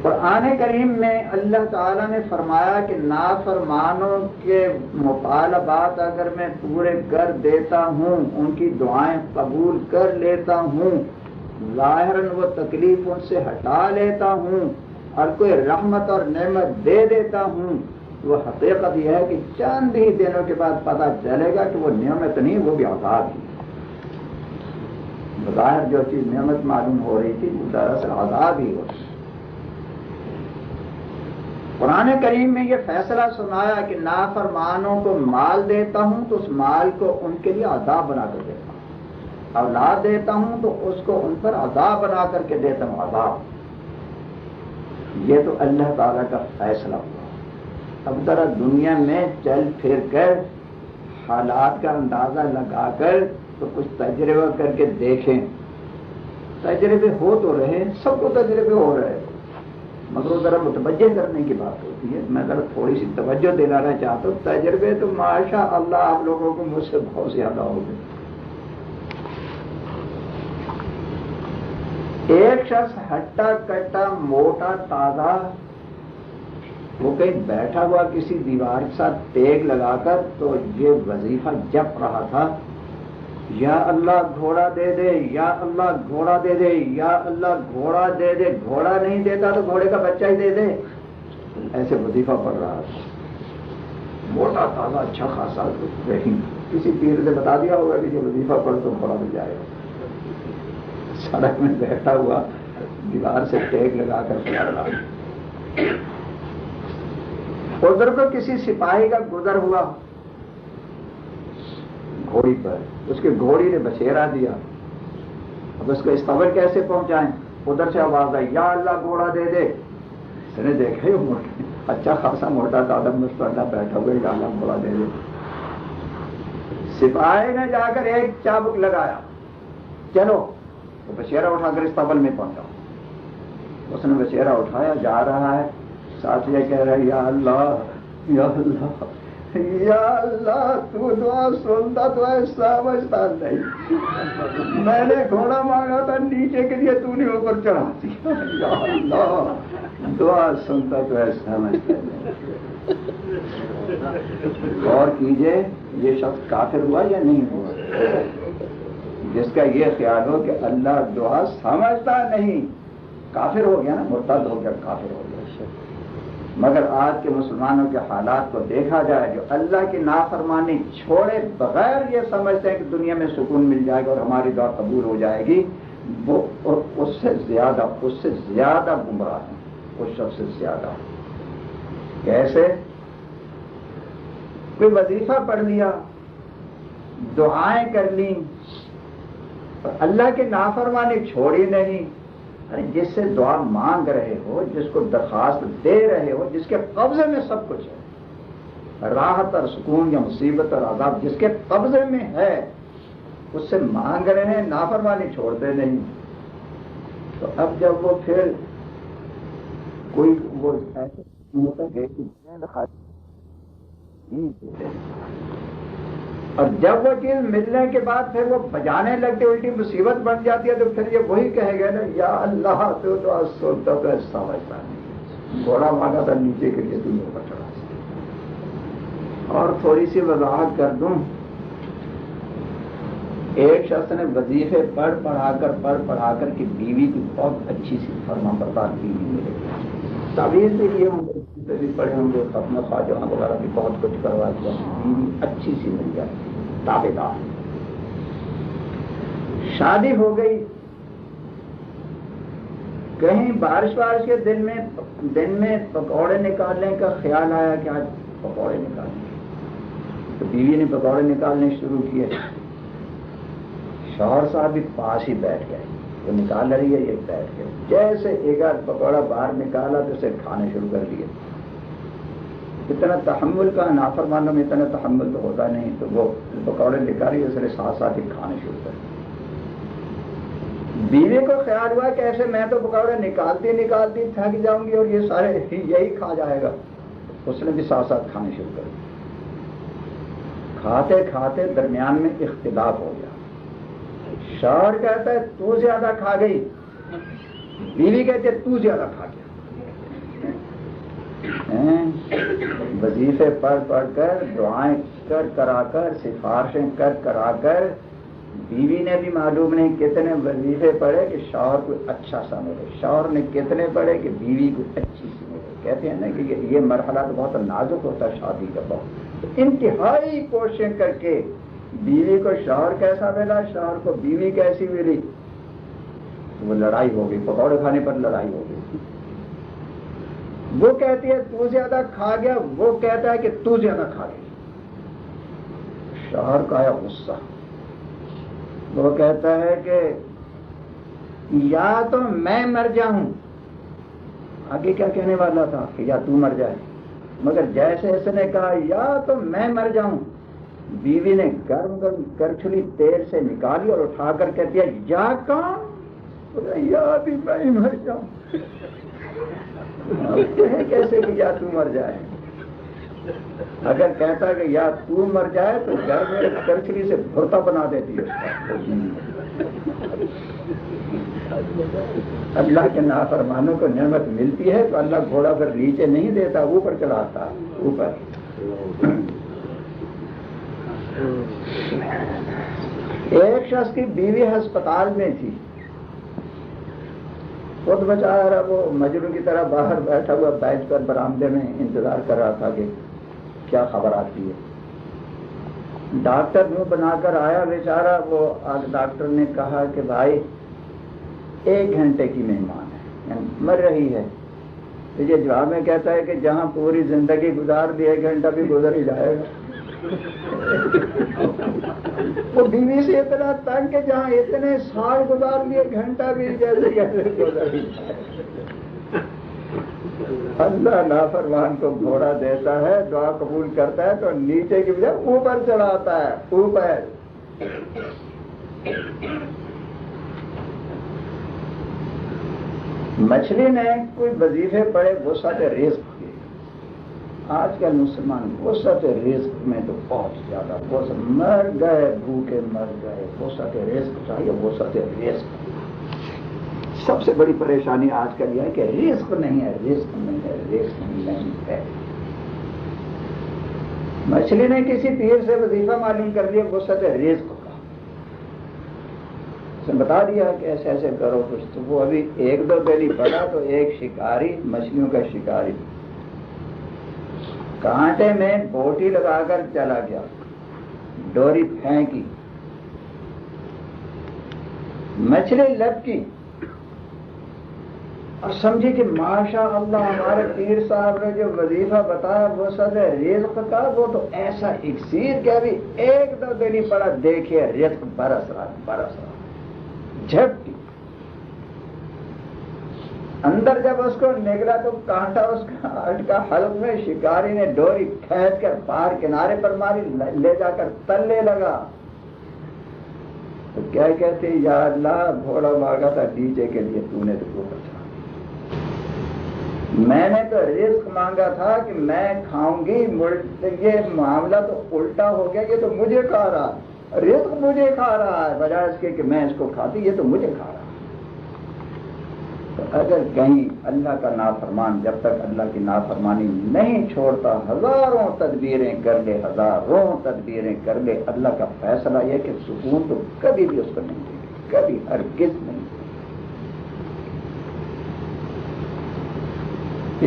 قرآن کریم میں اللہ تعالیٰ نے فرمایا کہ نافرمانوں کے مطالبات اگر میں پورے کر دیتا ہوں، ان کی دعائیں قبول کر لیتا ہوں، ظاہراً وہ تکلیف ان سے ہٹا لیتا ہوں اور کوئی رحمت اور نعمت دے دیتا ہوں، وہ حقیقت یہ ہے کہ چند ہی دنوں کے بعد پتہ چلے گا کہ وہ نعمت نہیں، وہ بھی عذاب ہی۔ بظاہر جو چیز نعمت معلوم ہو رہی تھی وہ دراصل عذاب ہی ہو رہی۔ قرآن کریم میں یہ فیصلہ سنایا کہ نافرمانوں کو مال دیتا ہوں تو اس مال کو ان کے لیے عذاب بنا کر دیتا ہوں، اولاد دیتا ہوں تو اس کو ان پر عذاب بنا کر کے دیتا ہوں، عذاب۔ یہ تو اللہ تعالیٰ کا فیصلہ ہوا۔ اب ذرا دنیا میں چل پھر کر حالات کا اندازہ لگا کر تو کچھ تجربہ کر کے دیکھیں، تجربے ہو تو رہے، سب کو تجربے ہو رہے، مگر وہ ذرا متوجہ کرنے کی بات ہوتی ہے. میں ذرا تھوڑی سی توجہ دلانا چاہتا ہوں. تجربے تو ماشاء اللہ آپ لوگوں کو مجھ سے بہت زیادہ ہو گئے. ایک شخص ہٹا کٹا موٹا تازہ وہ کہیں بیٹھا ہوا کسی دیوار کے ساتھ ٹیک لگا کر تو یہ وظیفہ جپ رہا تھا، یا اللہ گھوڑا دے دے، یا اللہ گھوڑا دے دے، یا اللہ گھوڑا دے دے. گھوڑا نہیں دیتا تو گھوڑے کا بچہ ہی دے دے. ایسے وظیفہ پڑھ رہا تھا، موٹا تازہ اچھا خاصا. کسی پیر سے بتا دیا ہوگا کہ یہ وظیفہ پڑھ تو گھوڑا مل جائے گا. سڑک میں بیٹھا ہوا دیوار سے ٹیک لگا کر پڑھ رہا. ادھر کو کسی سپاہی کا گزر ہوا گھوڑی پر، اس کے گھوڑی نے بچھیرا دیا. اب اس کو استقبال کیسے پہنچائیں؟ ادھر سے آواز آئی یا اللہ گھوڑا دے دے. اس نے دیکھا یہ اچھا خاصا موٹا دادا مستعد بیٹھا ہوئے، یا اللہ گھوڑا دے دے. سپاہی نے جا کر ایک چابک لگایا، چلو. وہ بچھیرا اٹھا کر استقبال میں پہنچا. اس نے بچھیرا اٹھایا، جا رہا ہے، ساتھ یہ کہہ رہا ہے یا اللہ یا اللہ یا اللہ تو دعا سنتا تو ایسا سمجھتا نہیں. میں نے گھوڑا مانگا تھا نیچے کے لیے، تو نے اوپر چڑھا دیا. یا اللہ دعا سنتا تو ایسا سمجھتا نہیں. غور کیجئے یہ شخص کافر ہوا یا نہیں ہوا؟ جس کا یہ خیال ہو کہ اللہ دعا سمجھتا نہیں، کافر ہو گیا نا، مرتد ہو گیا، کافر ہو گیا. مگر آج کے مسلمانوں کے حالات کو دیکھا جائے، جو اللہ کی نافرمانی چھوڑے بغیر یہ سمجھتے ہیں کہ دنیا میں سکون مل جائے گا اور ہماری دعا قبول ہو جائے گی، وہ اس سے زیادہ گمراہ ہیں. اس شخص سے زیادہ. کیسے؟ کوئی وظیفہ پڑھ لیا، دعائیں کر لیں، اور اللہ کی نافرمانی چھوڑی نہیں. جس سے دعا مانگ رہے ہو، جس کو درخواست دے رہے ہو، جس کے قبضے میں سب کچھ ہے، راحت اور سکون یا مصیبت اور عذاب جس کے قبضے میں ہے، اس سے مانگ رہے ہیں، نافرمانی چھوڑتے نہیں. تو اب جب وہ پھر کوئی وہ ایسے ہوتا ہے اور جب وہ چیز ملنے کے بعد پھر وہ بجانے لگتے، الٹی مصیبت بن جاتی ہے، تو پھر یہ وہی کہے گا نا یا اللہ تو سنتا تو سمجھتا نہیں. گھوڑا مانگا تھا نیچے کے لیے، تو یہ پکڑا. اور تھوڑی سی وضاحت کر دوں. ایک شخص نے وظیفے پڑھا کر کہ بیوی کی بہت اچھی سی فرما بردار بیوی ملے. تعویذ بھی لیے ہوں گے، بھی پڑھے ہوں گے، اپنا خواجہ وغیرہ بھی بہت کچھ کروا دیا، بیوی اچھی سی مل جائے، تابع دار. شادی ہو گئی. کہیں بارش کے دن میں پکوڑے نکالنے کا خیال آیا کہ آج پکوڑے نکالیں. تو بیوی نے پکوڑے نکالنے شروع کیے. شوہر صاحب بھی پاس ہی بیٹھ گئے، وہ نکال رہی ہے، یہ بیٹھ گئے. جیسے ایک آدھ پکوڑا باہر نکالا تو اسے کھانے شروع کر دیے. اتنا تحمل کا نافرمانوں میں اتنا تحمل تو ہوتا نہیں، تو وہ پکوڑے نکالی اس نے ساتھ ہی کھانے شروع کر دیے. بیوی کو خیال ہوا کہ ایسے میں تو پکوڑے نکالتی تھک جاؤں گی اور یہ سارے یہی کھا جائے گا. اس نے بھی ساتھ کھانے شروع کر دیے. کھاتے کھاتے درمیان میں اختلاف ہو گیا. شوہر کہتا ہے تو زیادہ کھا گئی، بیوی کہتی ہے تو زیادہ کھا گیا. وظیفے پڑھ کر، دعائیں کرا کر، سفارشیں کرا کر، بیوی نے بھی معلوم نہیں کتنے وظیفے پڑھے کہ شوہر کو اچھا سا ملے، شوہر نے کتنے پڑھے کہ بیوی کو اچھی سی ملے. کہتے ہیں نا کہ یہ مرحلہ تو بہت نازک ہوتا ہے شادی کا. بہت انتہائی کوششیں کر کے بیوی کو شوہر کیسا ملا، شوہر کو بیوی کیسی ملی، وہ لڑائی ہو گئی. پکوڑے کھانے پر لڑائی ہو گئی. وہ کہتی ہے تو زیادہ کھا گیا، وہ کہتا ہے کہ تو زیادہ کھا گئی. شوہر کا آیا غصہ. وہ کہتا ہے کہ یا تو میں مر جاؤں، آگے کیا کہنے والا تھا کہ یا تو مر جائے، مگر جیسے اس نے کہا یا تو میں مر جاؤں، بیوی نے گرم کرچھلی تیل سے نکالی اور اٹھا کر کہتی ہے یا کون، یا بھی میں مر جاؤں. کیسے کہ یا تو مر جائے؟ اگر کہتا کہ یا تو مر جائے تو گھر میں کرچلی سے بھرتا بنا دیتی ہے. اللہ کے نافرمانوں کو نعمت ملتی ہے تو اللہ گھوڑا پر نیچے نہیں دیتا، اوپر چڑھاتا اوپر. ایک شخص کی بیوی ہسپتال میں تھی، خود بیچارہ وہ مجنوں کی طرح باہر بیٹھا ہوا بیٹھ کر برآمدے میں انتظار کر رہا تھا کہ کیا خبر آتی ہے. ڈاکٹر منہ بنا کر آیا بیچارہ. وہ ڈاکٹر نے کہا کہ بھائی 1 گھنٹے کی مہمان ہے، یعنی مر رہی ہے. تو یہ جواب میں کہتا ہے کہ جہاں پوری زندگی گزار دی 1 گھنٹہ بھی گزر ہی جائے گا. وہ بیوی سے اتنا تنگ کہ جہاں اتنے سال گزار لیے گھنٹہ بھی جیسے گزر ہی جائے. اللہ نافرمان کو گھوڑا دیتا ہے، دعا قبول کرتا ہے تو نیچے کی بجائے اوپر چڑھاتا ہے اوپر. مچھلی نے کوئی وظیفے پڑے وسعت رزق کے. آج کل مسلمان وسعت رزق میں تو بہت زیادہ مر گئے، بھوکے مر گئے. وسعت رزق چاہیے، وسعت رزق. سب سے بڑی پریشانی آج کل یہ ہے کہ رزق نہیں ہے، رزق نہیں ہے، رزق نہیں ہے. مچھلی نے کسی پیر سے وظیفہ معلوم کر دیا وسعت رزق کا، اس نے بتا دیا کہ ایسے ایسے کرو کچھ. تو وہ ابھی 1-2 دن ہی پڑا تو ایک شکاری، مچھلیوں کا شکاری، کانٹے میں بوٹی لگا کر چلا گیا، ڈوری پھینکی، مچھلی لپکی اور سمجھی کہ ماشاء اللہ ہمارے پیر صاحب نے جو وظیفہ بتایا وسعت رزق کا، وہ تو ایسا اکسیر کہ ابھی 1-2 دن ہی پڑا، دیکھیے رزق برس رہا. جھپٹی اندر جب اس کو نگلا تو کانٹا اس کا اٹکا حلق میں. شکاری نے ڈوری کھینچ کر باہر کنارے پر ماری، لے جا کر تلنے لگا. تو کیا کہتے یا اللہ گھوڑا مانگا تھا نیچے کے لیے، تو نے تو اوپر چڑھا. میں نے تو رزق مانگا تھا کہ میں کھاؤں گی، یہ معاملہ تو الٹا ہو گیا. یہ تو مجھے کھا رہا، رزق مجھے کھا رہا ہے، بجائے اس کے کہ میں اس کو کھاتی، یہ تو مجھے کھا رہا ہے. تو اگر کہیں اللہ کا نافرمان جب تک اللہ کی نافرمانی نہیں چھوڑتا، ہزاروں تدبیریں کر لے، ہزاروں تدبیریں کر لے، اللہ کا فیصلہ یہ کہ سکون تو کبھی بھی اس کو نہیں دے گی، کبھی ہرگز نہیں.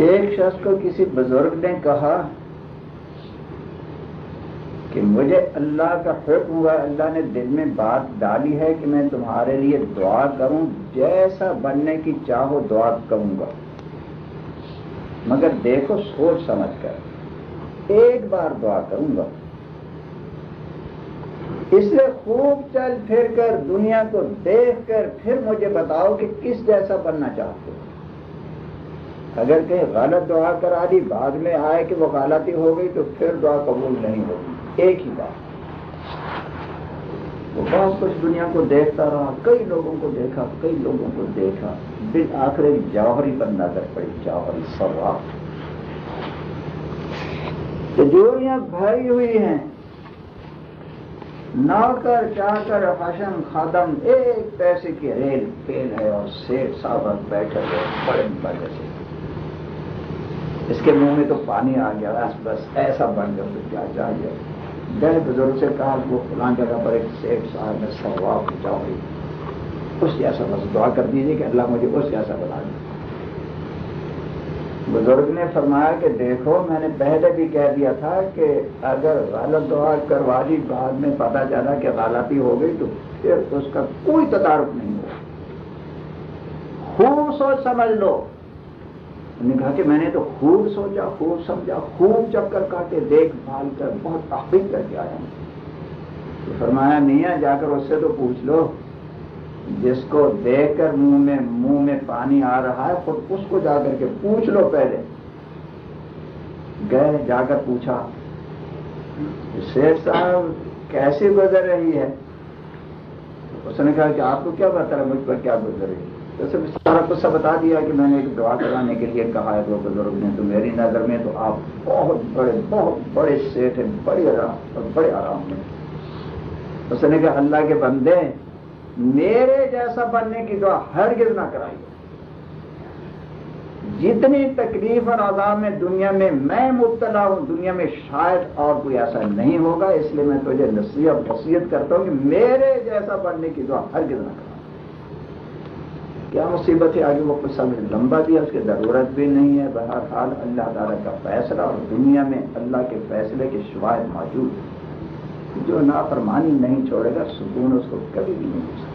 ایک شخص کو کسی بزرگ نے کہا کہ مجھے اللہ کا حکم ہوا، اللہ نے دل میں بات ڈالی ہے کہ میں تمہارے لیے دعا کروں، جیسا بننے کی چاہو دعا کروں گا، مگر دیکھو سوچ سمجھ کر، ایک بار دعا کروں گا. اس لیے خوب چل پھر کر دنیا کو دیکھ کر پھر مجھے بتاؤ کہ کس جیسا بننا چاہتے ہو. اگر کہیں غلط دعا کرا دی، بعد میں آئے کہ وہ غلطی ہو گئی تو پھر دعا قبول نہیں ہوگی. ایک ہی بات. وہ بہت کچھ دنیا کو دیکھتا رہا، کئی لوگوں کو دیکھا، کئی لوگوں کو دیکھا، بالآخر ایک جوہری پر نظر پڑی، جوہری سواب. تجوریاں بھری ہوئی ہیں، نوکر چاکر حشم خادم، ایک پیسے کی ریل فیل ہے اور سیٹ صاحب بیٹھے ہوئے بڑے مزے سے. اس کے منہ میں تو پانی آ گیا، بس ایسا بن گیا تو کیا چاہیے. گئے بزرگ سے کہا وہ فلاں جگہ پر ایک سیٹ صاحب میں ثواب جوہری، اس جیسا بس دعا کر دیجیے کہ اللہ مجھے اس جیسا بنا دے. بزرگ نے فرمایا کہ دیکھو میں نے پہلے بھی کہہ دیا تھا کہ اگر غلط دعا کروا دی، بعد میں پتہ چلا کہ غلطی ہو گئی تو پھر اس کا کوئی تدارک نہیں ہوگا. خوب سوچ سمجھ لو. انہوں نے کہا کہ میں نے تو خوب سوچا، خوب سمجھا، خوب چکر کاٹے، دیکھ بھال کر بہت تحقیق کر کے آیا ہوں. تو فرمایا میاں جا کر اس سے تو پوچھ لو، جس کو دیکھ کر منہ میں پانی آ رہا ہے، خود اس کو جا کر کے پوچھ لو پہلے. گئے، جا کر پوچھا سیٹھ صاحب کیسے گزر رہی ہے. اس نے کہا کہ آپ کو کیا بتا رہا، مجھ پر کیا گزر رہی ہے. جیسے سارا قصہ بتا دیا کہ میں نے ایک دعا کرانے کے لیے کہا ہے دو بزرگ نے، تو میری نظر میں تو آپ بہت بڑے سیٹ ہیں، بڑے آرام میں. اس نے کہا اللہ کے بندے میرے جیسا بننے کی دعا ہرگز نہ کرائیے. جتنی تکلیف اور عذاب میں دنیا میں مبتلا ہوں، دنیا میں شاید اور کوئی ایسا نہیں ہوگا، اس لیے میں تجھے نصیحت وصیت کرتا ہوں کہ میرے جیسا بننے کی دعا ہرگز نہ کرائیے. کیا مصیبت ہے؟ آگے وہ قصہ میں لمبا دیا، اس کی ضرورت بھی نہیں ہے. بہرحال اللہ تعالیٰ کا فیصلہ اور دنیا میں اللہ کے فیصلے کے شواہد موجود ہیں. جو نافرمانی نہیں چھوڑے گا سکون اس کو کبھی بھی نہیں مل سکتا.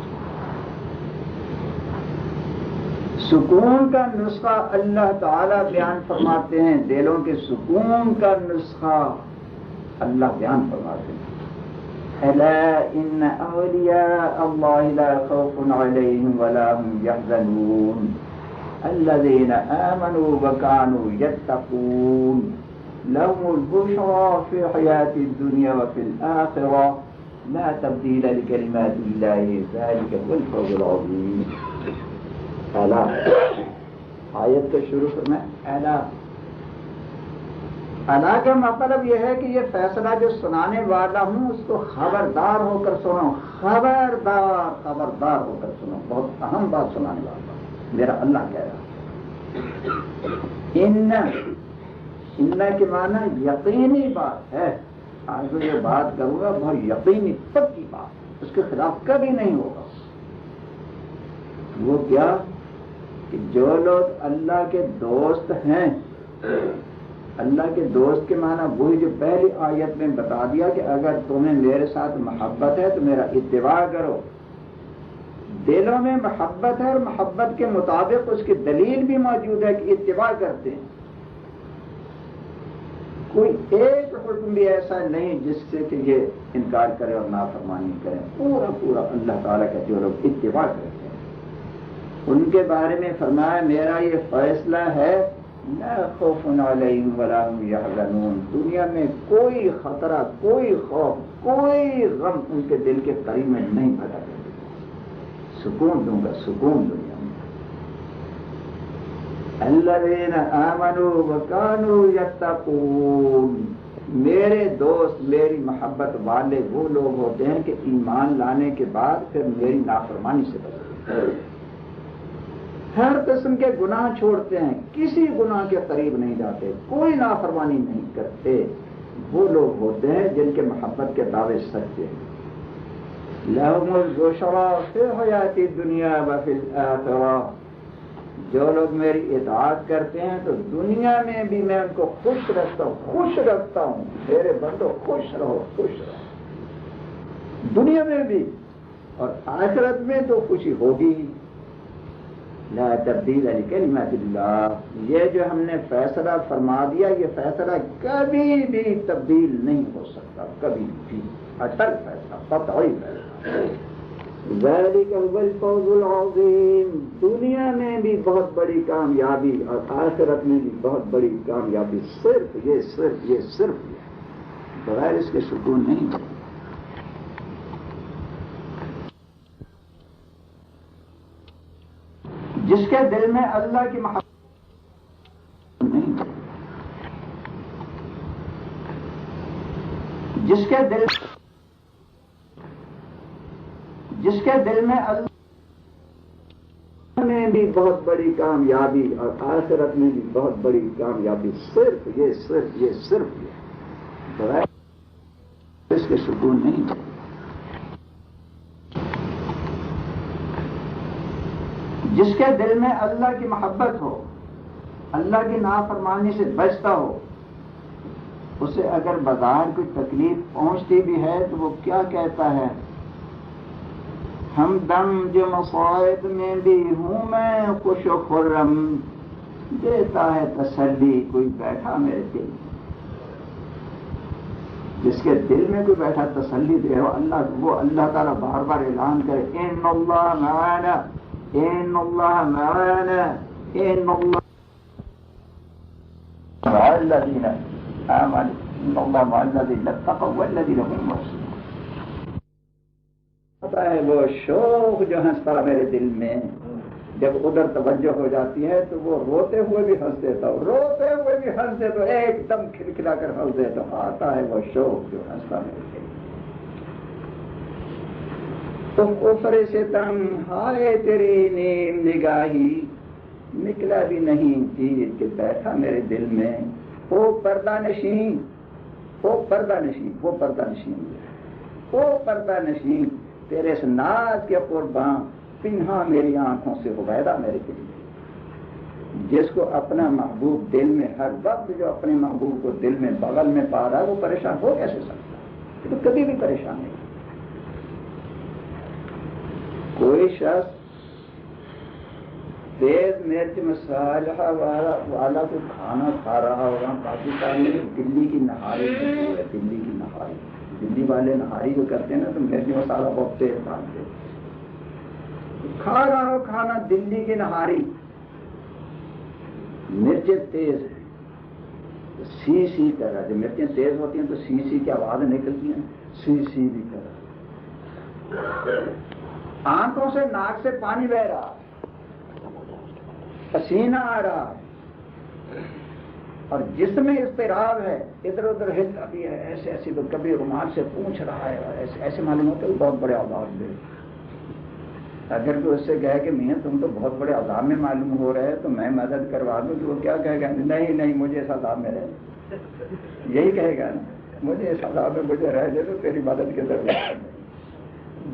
سکون کا نسخہ اللہ تعالیٰ بیان فرماتے ہیں، دلوں کے سکون کا نسخہ اللہ بیان فرماتے ہیں. الا ان اولیاء اللہ لا خوف علیہم ولا هم يحزنون الذین آمنوا وكانوا يتقون لهم البشرى في الحیاة الدنیا وفی الآخرة لا تبدیل لکلمات اللہ ذلك هو الفوز العظیم. الا آیت کا شروع میں الا کا مطلب یہ ہے کہ یہ فیصلہ جو سنانے والا ہوں اس کو خبردار ہو کر سنو، خبردار ہو کر سنو. بہت اہم بات سنانے والا میرا اللہ کہہ رہا ہے. ان کے معنی یقینی بات ہے. آج میں یہ بات کروں گا بہت یقینی پکی بات، اس کے خلاف کبھی نہیں ہوگا. وہ کیا کہ جو لوگ اللہ کے دوست ہیں، اللہ کے دوست کے معنی وہی جو پہلی آیت میں بتا دیا کہ اگر تمہیں میرے ساتھ محبت ہے تو میرا اتباع کرو. دلوں میں محبت ہے اور محبت کے مطابق اس کی دلیل بھی موجود ہے کہ اتباع کرتے ہیں. کوئی ایک حکم بھی ایسا نہیں جس سے کہ یہ انکار کرے اور نافرمانی کرے. پورا اللہ تعالیٰ کا جو لوگ اتباع کرتے ہیں ان کے بارے میں فرمایا میرا یہ فیصلہ ہے لا خوف علیہم ولا هم یحزنون. دنیا میں کوئی خطرہ، کوئی خوف، کوئی غم ان کے دل کے قریب میں نہیں پیدا کرے. سکون دوں گا، سکون دنیا میں. الذین آمنوا وکانوا یتقون. میرے دوست، میری محبت والے وہ لوگ ہوتے ہیں کہ ایمان لانے کے بعد پھر میری نافرمانی سے بچتے ہیں، ہر قسم کے گناہ چھوڑتے ہیں، کسی گناہ کے قریب نہیں جاتے، کوئی نافرمانی نہیں کرتے. وہ لوگ ہوتے ہیں جن کے محبت کے دعوے سچے ہیں. لہم البشریٰ فی الحیاۃ الدنیا وفی الآخرہ. جو لوگ میری اطاعت کرتے ہیں تو دنیا میں بھی میں ان کو خوش رکھتا ہوں. میرے بندو خوش رہو. دنیا میں بھی اور آخرت میں تو خوشی ہوگی. لا تبدیل لکلمات اللہ. یہ جو ہم نے فیصلہ فرما دیا یہ فیصلہ کبھی بھی تبدیل نہیں ہو سکتا، کبھی بھی. اٹل فیصلہ، قطعی فیصلہ. ذلک هو الفوز العظیم. دنیا میں بھی بہت بڑی کامیابی اور آخرت میں بھی بہت بڑی کامیابی. صرف یہ بغیر اس کے سکون نہیں ہے. جس کے دل میں اللہ کی محبت نہیں، جس کے دل میں اللہ میں بھی بہت بڑی کامیابی اور آخرت میں بھی بہت بڑی کامیابی. صرف یہ بغیر اس کے سکون نہیں ہے. جس کے دل میں اللہ کی محبت ہو، اللہ کی نافرمانی سے بچتا ہو، اسے اگر بظاہر کوئی تکلیف پہنچتی بھی ہے تو وہ کیا کہتا ہے؟ ہمدم جو مصائب میں بھی ہوں میں خوش و خرم. دیتا ہے تسلی کوئی بیٹھا میرے دل میں. جس کے دل میں کوئی بیٹھا تسلی دے وہ اللہ تعالیٰ بار بار اعلان کرے ان اللہ معانا، ان اللہ معانا، ان اللہ مع الذین آمنوا، ان اللہ مع الذین اتقوا والذین هم محسنون. پتا ہے وہ شوق جو ہنستا میرے دل میں، جب ادھر توجہ ہو جاتی ہے تو وہ روتے ہوئے بھی ہنس دیتا ہو، روتے ہوئے بھی ہنس دے تو ایک دم کھلکھلا کر ہنس دے تو آتا ہے وہ شوق جو ہنستا ہے۔ تو کفر سے تنہائے تیری نیم نگاہی، نکلا بھی نہیں چیز کہ بیٹھا میرے دل میں، وہ پردہ نشین، وہ پردہ نشین، وہ پردہ نشین، وہ پردہ نشین تیرے اس ناز کے قربان، پنہا میری آنکھوں سے عبیدہ میرے دل میں۔ جس کو اپنا محبوب دل میں، ہر وقت جو اپنے محبوب کو دل میں بغل میں پا رہا ہے، وہ پریشان ہو کیسے سکتا ہے؟ تو کبھی بھی پریشان نہیں۔ کوئی شخص تیز مرچ مصالحہ والا کو کھانا کھا رہا ہوگا، پاکستان میں دلی کی نہاری، دلی کی نہاری، دلی والے نہاری جو کرتے ہیں نا تو مرچ مسالہ بہت تیز ڈالتے ہیں۔ کھا رہا ہو کھانا دلی کی نہاری، مرچیں تیز ہیں، سی سی کر رہا ہے، جب مرچیں تیز ہوتی ہیں تو سی سی کی آواز نکلتی ہیں، سی سی بھی کر رہا ہے، آنکھوں سے ناک سے پانی بہ رہا، پسینہ آ رہا ہے، اور جسم میں اضطراب ہے، ادھر ادھر ہلتا بھی ہے، ایسے ایسے تو کبھی رومال سے پوچھ رہا ہے، اور ایسے ایسے معلوم ہوتا ہے بہت بڑے عذاب دے۔ اگر کوئی اس سے کہے کہ میاں تم تو بہت بڑے عذاب میں معلوم ہو رہے تو میں مدد کروا دوں، تو وہ کیا کہے گا؟ نہیں نہیں، مجھے اس عذاب میں رہے، یہی کہے گا نا، مجھے اس عذاب میں مجھے رہ دے تو تیری مدد کی ضرورت ہے۔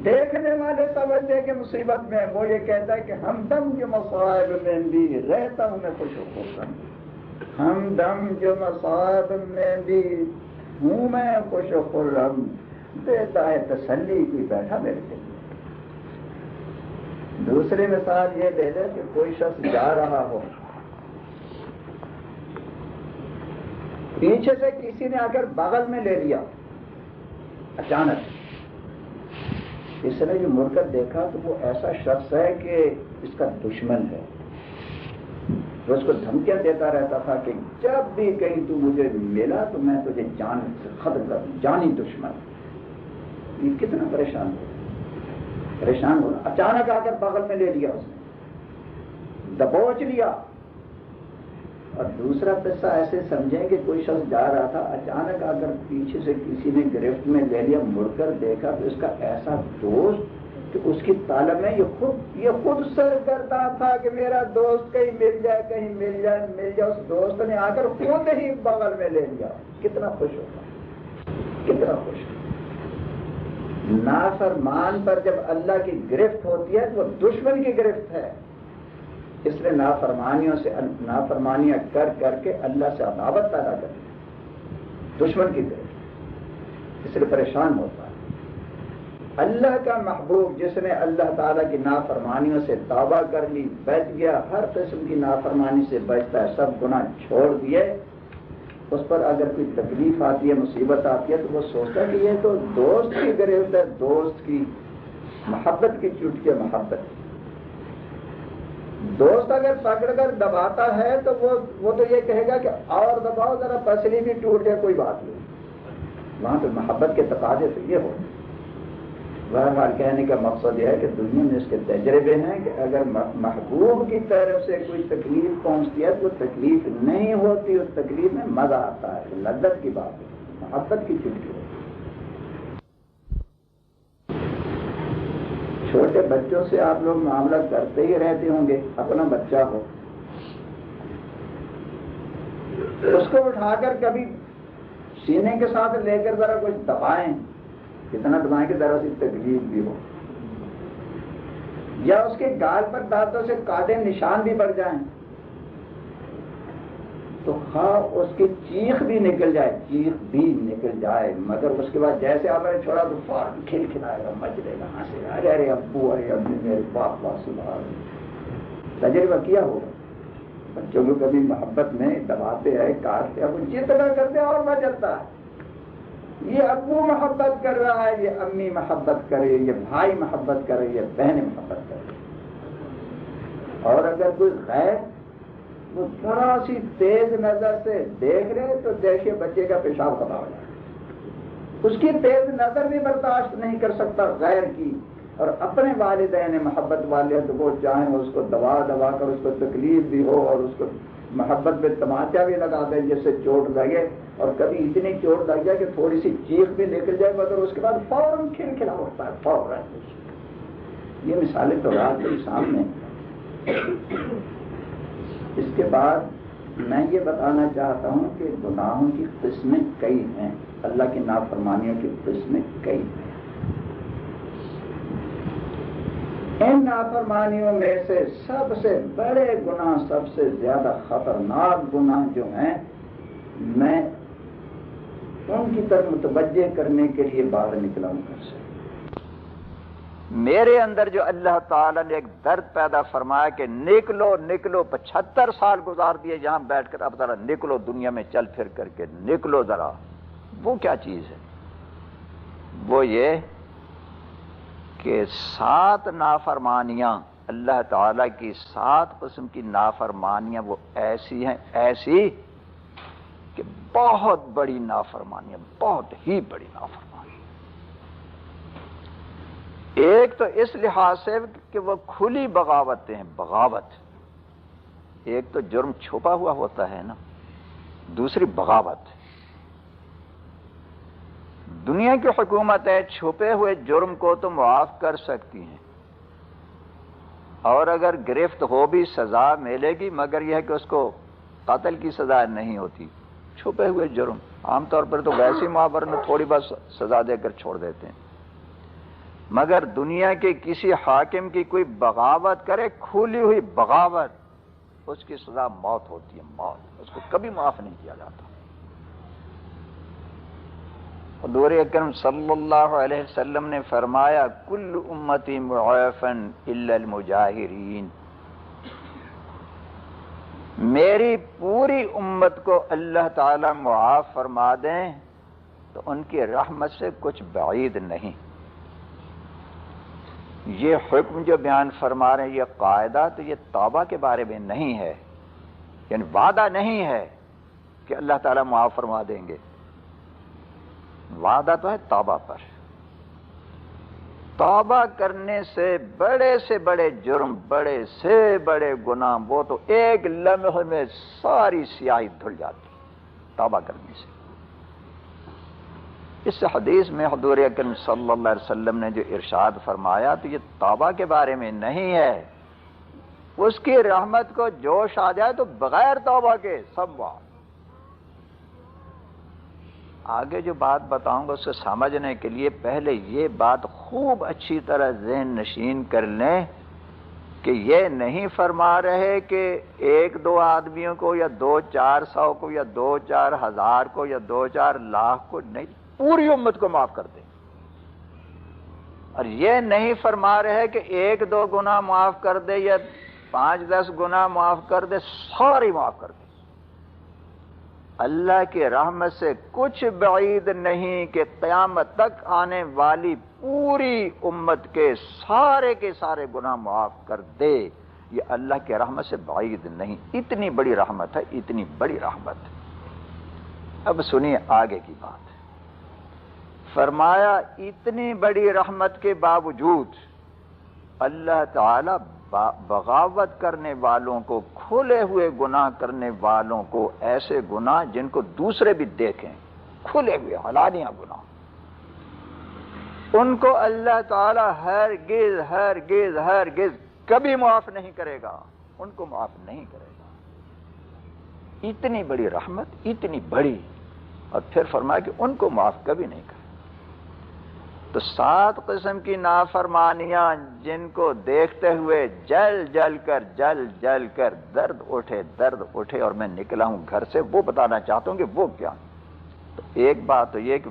دیکھنے والے توجہ کے مصیبت میں وہ یہ کہتا ہے کہ ہم دم جو مصائب میں بھی رہتا ہوں میں خوش و خرم، ہم دم جو مصائب میں بھی ہوں میں خوش و خرم، دیتا ہے تسلی کوئی بیٹھا میرے دل میں۔ دوسری مثال یہ دے دے کہ کوئی شخص جا رہا ہو، پیچھے سے کسی نے آ کر بغل میں لے لیا اچانک، اس نے جو مڑ کر دیکھا تو وہ ایسا شخص ہے کہ اس کا دشمن ہے، وہ اس کو دھمکیاں دیتا رہتا تھا کہ جب بھی کہیں تو مجھے ملا تو میں تجھے جان سے ختم کر دوں، جانی دشمن۔ یہ کتنا پریشان ہو، پریشان ہو، اچانک آ کر بغل میں لے لیا، اس نے دبوچ لیا۔ اور دوسرا قصہ ایسے سمجھیں کہ کوئی شخص جا رہا تھا، اچانک آ کر پیچھے سے کسی نے گرفت میں لے لیا، مڑ کر دیکھا تو اس کا ایسا دوست کہ اس کی طالب میں یہ خود سر کرتا تھا کہ میرا دوست کہیں مل جائے، کہیں مل جائے، مل جائے، اس دوست نے آ کر خود ہی بغل میں لے لیا۔ کتنا خوش ہوگا، کتنا خوش ہوگا۔ نافرمان پر جب اللہ کی گرفت ہوتی ہے تو وہ دشمن کی گرفت ہے، اس لیے نافرمانیاں کر کر کے اللہ سے عداوت پیدا کرتی ہے، دشمن کی گرفت، اس لیے پریشان ہوتا ہے۔ اللہ کا محبوب جس نے اللہ تعالیٰ کی نافرمانیوں سے توبہ کر لی، بچ گیا، ہر قسم کی نافرمانی سے بچتا ہے، سب گناہ چھوڑ دیے، اس پر اگر کوئی تکلیف آتی ہے، مصیبت آتی ہے تو وہ سوچتا ہے کہ یہ تو دوست کی گرفت ہے، دوست کی محبت کی چوٹکی ہے، محبت۔ دوست اگر پکڑ کر دباتا ہے تو وہ تو یہ کہے گا کہ اور دباؤ ذرا، پسلی بھی ٹوٹ جائے کوئی بات نہیں، وہاں تو محبت کے تقاضے تو یہ ہو۔ بہرحال کہنے کا مقصد یہ ہے کہ دنیا میں اس کے تجربے ہیں کہ اگر محبوب کی طرف سے کوئی تکلیف پہنچتی ہے تو تکلیف نہیں ہوتی، اس تکلیف میں مزہ آتا ہے، لذت کی بات ہے، محبت کی چٹکی ہے۔ چھوٹے بچوں سے آپ لوگ معاملہ کرتے ہی رہتے ہوں گے، اپنا بچہ ہو اس کو اٹھا کر کبھی سینے کے ساتھ لے کر ذرا کچھ دبائیں، کتنا دبائیں کہ ذرا سی تکلیف بھی ہو، یا اس کے گال پر دانتوں سے کاٹے نشان بھی پڑ جائیں تو خواہ اس کی چیخ بھی نکل جائے، مگر اس کے بعد جیسے آپ نے چھوڑا تو فوراً کھل کھلائے گا، مچلے گا، ہنسے گا، ارے ابو، ارے ابو میرے باپ سبحان۔ تجربہ کیا ہوگا، بچوں کو کبھی محبت میں دباتے ہیں، کاٹتے ہیں، وہ جتنا کرتے ہیں اور مچلتا ہے۔ یہ ابو محبت کر رہا ہے، یہ امی محبت کرے، یہ بھائی محبت کرے، یہ بہن محبت کرے۔ اور اگر کوئی غیر وہ ذرا سی تیز نظر سے دیکھ رہے تو دیکھیے بچے کا پیشاب ختم ہو جائے، اس کی تیز نظر بھی برداشت نہیں کر سکتا غیر کی، اور اپنے والدین محبت والے تو وہ چاہیں اس کو دبا دبا کر اس کو تکلیف بھی ہو اور اس کو محبت پہ تماچا بھی لگا دیں جس سے چوٹ لگے، اور کبھی اتنی چوٹ لگ جائے کہ تھوڑی سی چیخ بھی نکل جائے مگر اس کے بعد فوراً کھلکھلا اٹھتا ہے فوراً. یہ مثالیں تو رات کے سامنے. اس کے بعد میں یہ بتانا چاہتا ہوں کہ گناہوں کی قسمیں کئی ہیں، اللہ کی نافرمانیوں کی قسمیں کئی ہیں. ان نافرمانیوں میں سے سب سے بڑے گناہ، سب سے زیادہ خطرناک گناہ جو ہیں، میں ان کی طرف متوجہ کرنے کے لیے باہر نکلا ہوں گھر سے. میرے اندر جو اللہ تعالیٰ نے ایک درد پیدا فرمایا کہ نکلو نکلو، 75 سال گزار دیے یہاں بیٹھ کر، اب ذرا نکلو دنیا میں چل پھر کر کے نکلو ذرا. وہ کیا چیز ہے؟ وہ یہ کہ 7 نافرمانیاں، اللہ تعالیٰ کی 7 قسم کی نافرمانیاں وہ ایسی ہیں، ایسی کہ بہت بڑی نافرمانیاں، بہت ہی بڑی نافرمانیاں. ایک تو اس لحاظ سے کہ وہ کھلی بغاوتیں ہیں، بغاوت. ایک تو جرم چھپا ہوا ہوتا ہے نا، دوسری بغاوت. دنیا کی حکومت ہے چھپے ہوئے جرم کو تو معاف کر سکتی ہیں، اور اگر گرفت ہو بھی سزا ملے گی، مگر یہ ہے کہ اس کو قتل کی سزا نہیں ہوتی. چھپے ہوئے جرم عام طور پر تو ویسی معاور میں تھوڑی بس سزا دے کر چھوڑ دیتے ہیں، مگر دنیا کے کسی حاکم کی کوئی بغاوت کرے، کھلی ہوئی بغاوت، اس کی سزا موت ہوتی ہے، موت. اس کو کبھی معاف نہیں کیا جاتا. حضور اکرم صلی اللہ علیہ وسلم نے فرمایا کل امتی معافن الا المجاہرین، میری پوری امت کو اللہ تعالی معاف فرما دیں تو ان کی رحمت سے کچھ بعید نہیں. یہ حکم جو بیان فرما رہے ہیں، یہ قاعدہ تو یہ توبہ کے بارے میں نہیں ہے، یعنی وعدہ نہیں ہے کہ اللہ تعالیٰ معاف فرما دیں گے. وعدہ تو ہے توبہ پر. توبہ کرنے سے بڑے جرم، بڑے سے بڑے گناہ، وہ تو ایک لمحے میں ساری سیاہی دھل جاتی توبہ کرنے سے. اس حدیث میں حضور اکرم صلی اللہ علیہ وسلم نے جو ارشاد فرمایا تو یہ توبہ کے بارے میں نہیں ہے. اس کی رحمت کو جوش آ جائے تو بغیر توبہ کے سب معاف. آگے جو بات بتاؤں گا اس کو سمجھنے کے لیے پہلے یہ بات خوب اچھی طرح ذہن نشین کر لیں کہ یہ نہیں فرما رہے کہ 1-2 آدمیوں کو یا 2-400 کو یا 2-4 ہزار کو یا 2-4 لاکھ کو نہیں، پوری امت کو معاف کر دیں. اور یہ نہیں فرما رہے کہ 1-2 گناہ معاف کر دے یا 5-10 گناہ معاف کر دے، ساری معاف کر دے. اللہ کی رحمت سے کچھ بعید نہیں کہ قیامت تک آنے والی پوری امت کے سارے گناہ معاف کر دے. یہ اللہ کی رحمت سے بعید نہیں. اتنی بڑی رحمت ہے، اتنی بڑی رحمت. اب سنیے آگے کی بات. فرمایا اتنی بڑی رحمت کے باوجود اللہ تعالی بغاوت کرنے والوں کو، کھلے ہوئے گناہ کرنے والوں کو، ایسے گناہ جن کو دوسرے بھی دیکھیں، کھلے ہوئے علانیہ گناہ، ان کو اللہ تعالی ہرگز ہرگز ہرگز کبھی معاف نہیں کرے گا. ان کو معاف نہیں کرے گا. اتنی بڑی رحمت، اتنی بڑی. اور پھر فرمایا کہ ان کو معاف کبھی نہیں کرے. تو 7 قسم کی نافرمانیاں جن کو دیکھتے ہوئے جل جل کر درد اٹھے اور میں نکلا ہوں گھر سے، وہ بتانا چاہتا ہوں کہ وہ کیا. تو ایک بات تو یہ کہ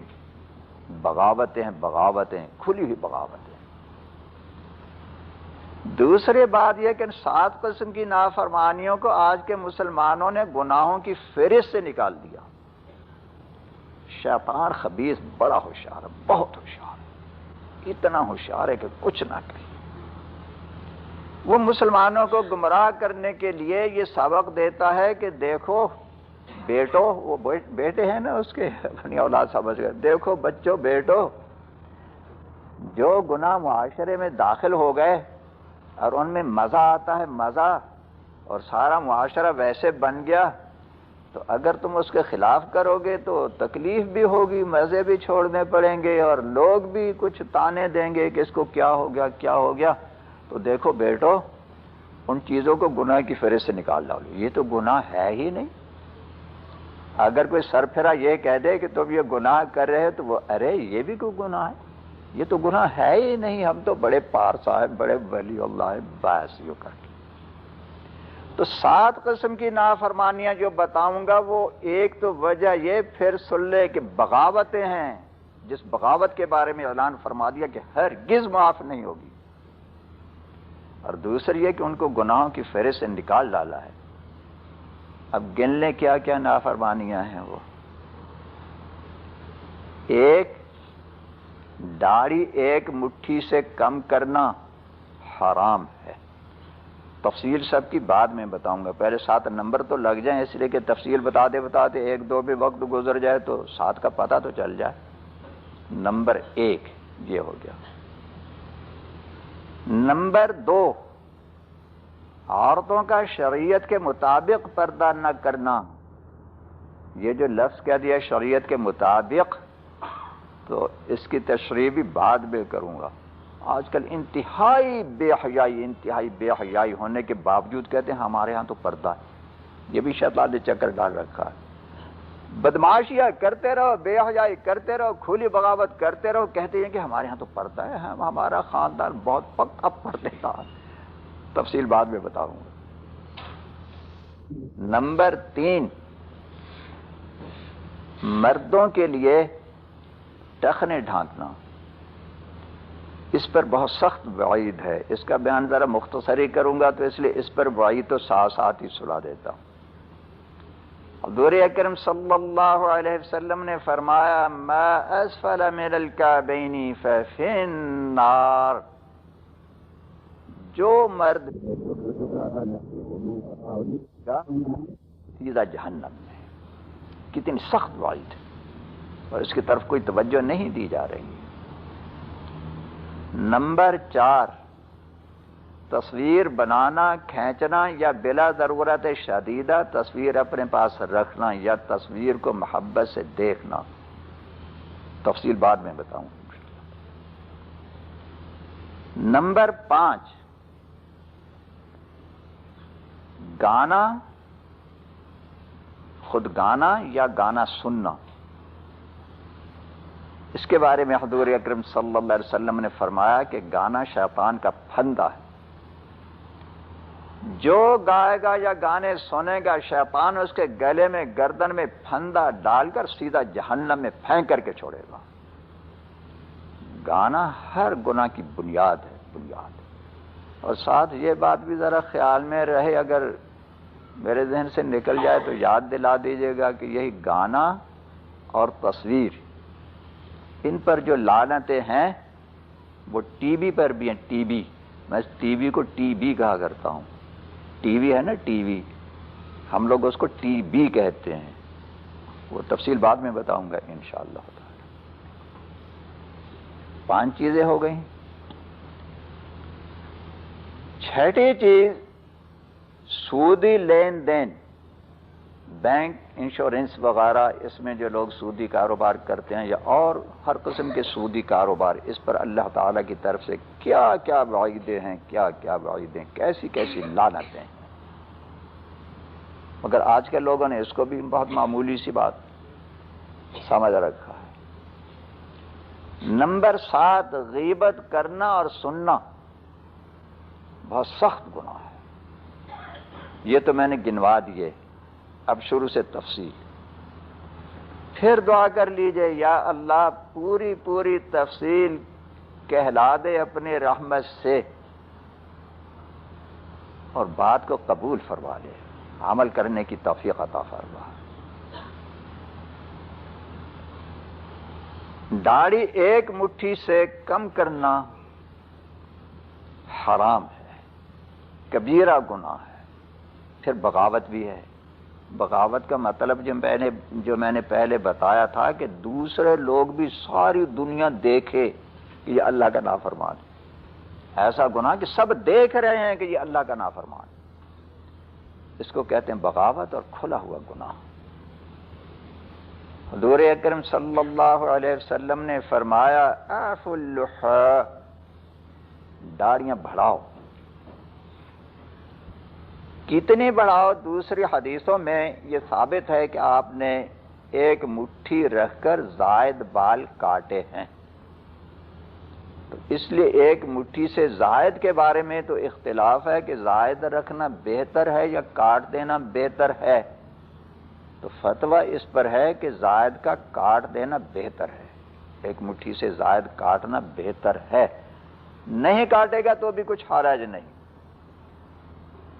بغاوتیں، کھلی ہوئی بغاوتیں. دوسری بات یہ کہ 7 قسم کی نافرمانیوں کو آج کے مسلمانوں نے گناہوں کی فہرست سے نکال دیا. شیطان خبیث بڑا ہوشیار ہے، بہت ہوشیار ہے، اتنا ہوشیار ہے کہ کچھ نہ کرے. وہ مسلمانوں کو گمراہ کرنے کے لیے یہ سبق دیتا ہے کہ دیکھو بیٹو، وہ بیٹے ہیں نا اس کے، اپنی اولاد سمجھ گئے، دیکھو بچوں، بیٹو، جو گناہ معاشرے میں داخل ہو گئے اور ان میں مزہ آتا ہے، مزہ، اور سارا معاشرہ ویسے بن گیا، تو اگر تم اس کے خلاف کرو گے تو تکلیف بھی ہوگی، مزے بھی چھوڑنے پڑیں گے، اور لوگ بھی کچھ تانے دیں گے کہ اس کو کیا ہو گیا، کیا ہو گیا۔ تو دیکھو بیٹو، ان چیزوں کو گناہ کی فہرست سے نکال ڈالو، یہ تو گناہ ہے ہی نہیں۔ اگر کوئی سرپھرا یہ کہہ دے کہ تم یہ گناہ کر رہے تو وہ ارے یہ بھی کوئی گناہ ہے، یہ تو گناہ ہے ہی نہیں، ہم تو بڑے پار صاحب، بڑے ولی اللہ ہیں، بس یوں کر کے۔ تو 7 قسم کی نافرمانیاں جو بتاؤں گا، وہ ایک تو وجہ یہ پھر سن لے کہ بغاوتیں ہیں، جس بغاوت کے بارے میں اعلان فرما دیا کہ ہرگز معاف نہیں ہوگی، اور دوسری یہ کہ ان کو گناہوں کی فہرست سے نکال ڈالا ہے۔ اب گن لیں کیا کیا نافرمانیاں ہیں وہ۔ ایک، داڑھی ایک مٹھی سے کم کرنا حرام ہے۔ تفصیل سب کی بعد میں بتاؤں گا، پہلے 7 نمبر تو لگ جائیں، اس لیے کہ تفصیل بتاتے 1-2 بھی وقت گزر جائے تو 7 کا پتہ تو چل جائے۔ نمبر 1 یہ ہو گیا۔ نمبر 2، عورتوں کا شریعت کے مطابق پردہ نہ کرنا۔ یہ جو لفظ کہہ دیا شریعت کے مطابق، تو اس کی تشریح بھی بعد میں کروں گا۔ آج کل انتہائی بے حیائی ہونے کے باوجود کہتے ہیں ہمارے ہاں تو پردہ ہے۔ یہ بھی شیطان نے چکر ڈال رکھا ہے۔ بدماشیاں کرتے رہو، بے حیائی کرتے رہو، کھلی بغاوت کرتے رہو، کہتے ہیں کہ ہمارے ہاں تو پردہ ہے، ہمارا خاندان بہت پکا پردے کا ہے۔ تفصیل بعد میں بتاؤں گا۔ نمبر 3، مردوں کے لیے ٹخنے ڈھانکنا، اس پر بہت سخت وعید ہے۔ اس کا بیان ذرا مختصر ہی کروں گا، تو اس لیے اس پر وعید تو ساتھ ہی سنا دیتا ہوں۔ حضور اکرم صلی اللہ علیہ وسلم نے فرمایا، ما اسفل من الکعبین ففی النار، جو مرد سیدھا جہنم میں۔ کتنی سخت وعید ہے، اور اس کی طرف کوئی توجہ نہیں دی جا رہی۔ نمبر 4، تصویر بنانا، کھینچنا یا بلا ضرورت شدیدہ تصویر اپنے پاس رکھنا یا تصویر کو محبت سے دیکھنا۔ تفصیل بعد میں بتاؤں۔ نمبر 5، گانا، خود گانا یا گانا سننا۔ اس کے بارے میں حضور اکرم صلی اللہ علیہ وسلم نے فرمایا کہ گانا شیطان کا پھندا ہے، جو گائے گا یا گانے سنے گا شیطان اس کے گلے میں، گردن میں پھندا ڈال کر سیدھا جہنم میں پھینک کر کے چھوڑے گا۔ گانا ہر گناہ کی بنیاد ہے، بنیاد۔ اور ساتھ یہ بات بھی ذرا خیال میں رہے، اگر میرے ذہن سے نکل جائے تو یاد دلا دیجیے گا کہ یہی گانا اور تصویر، ان پر جو لعنتیں ہیں وہ ٹی وی پر بھی ہیں۔ ٹی وی، میں ٹی وی کو ٹی بی کہا کرتا ہوں۔ ٹی وی ہے نا، ٹی وی، ہم لوگ اس کو ٹی بی کہتے ہیں۔ وہ تفصیل بعد میں بتاؤں گا انشاءاللہ تعالی۔ 5 چیزیں ہو گئیں۔ 6ٹھی چیز، سودی لین دین، بینک، انشورنس وغیرہ، اس میں جو لوگ سودی کاروبار کرتے ہیں یا اور ہر قسم کے سودی کاروبار، اس پر اللہ تعالیٰ کی طرف سے کیا کیا وعیدیں ہیں، کیا کیا وعیدیں، کیسی کیسی لعنتیں ہیں۔ مگر آج کے لوگوں نے اس کو بھی بہت معمولی سی بات سمجھ رکھا ہے۔ نمبر 7، غیبت کرنا اور سننا بہت سخت گناہ ہے۔ یہ تو میں نے گنوا دیے، اب شروع سے تفصیل۔ پھر دعا کر لیجئے، یا اللہ پوری پوری تفصیل کہلا دے اپنی رحمت سے، اور بات کو قبول فرما لے، عمل کرنے کی توفیق عطا فرما۔ داڑھی ایک مٹھی سے کم کرنا حرام ہے، کبیرہ گناہ ہے۔ پھر بغاوت بھی ہے۔ بغاوت کا مطلب جو میں نے پہلے بتایا تھا کہ دوسرے لوگ بھی ساری دنیا دیکھے کہ یہ اللہ کا نافرمان ہے، ایسا گناہ کہ سب دیکھ رہے ہیں کہ یہ اللہ کا نافرمان ہے، اس کو کہتے ہیں بغاوت اور کھلا ہوا گناہ۔ حضور اکرم صلی اللہ علیہ وسلم نے فرمایا اعفوا اللحى، داڑیاں بڑھاؤ۔ کتنی بڑھاؤ؟ دوسری حدیثوں میں یہ ثابت ہے کہ آپ نے ایک مٹھی رکھ کر زائد بال کاٹے ہیں، تو اس لیے ایک مٹھی سے زائد کے بارے میں تو اختلاف ہے کہ زائد رکھنا بہتر ہے یا کاٹ دینا بہتر ہے، تو فتویٰ اس پر ہے کہ زائد کا کاٹ دینا بہتر ہے، ایک مٹھی سے زائد کاٹنا بہتر ہے، نہیں کاٹے گا تو بھی کچھ حرج نہیں،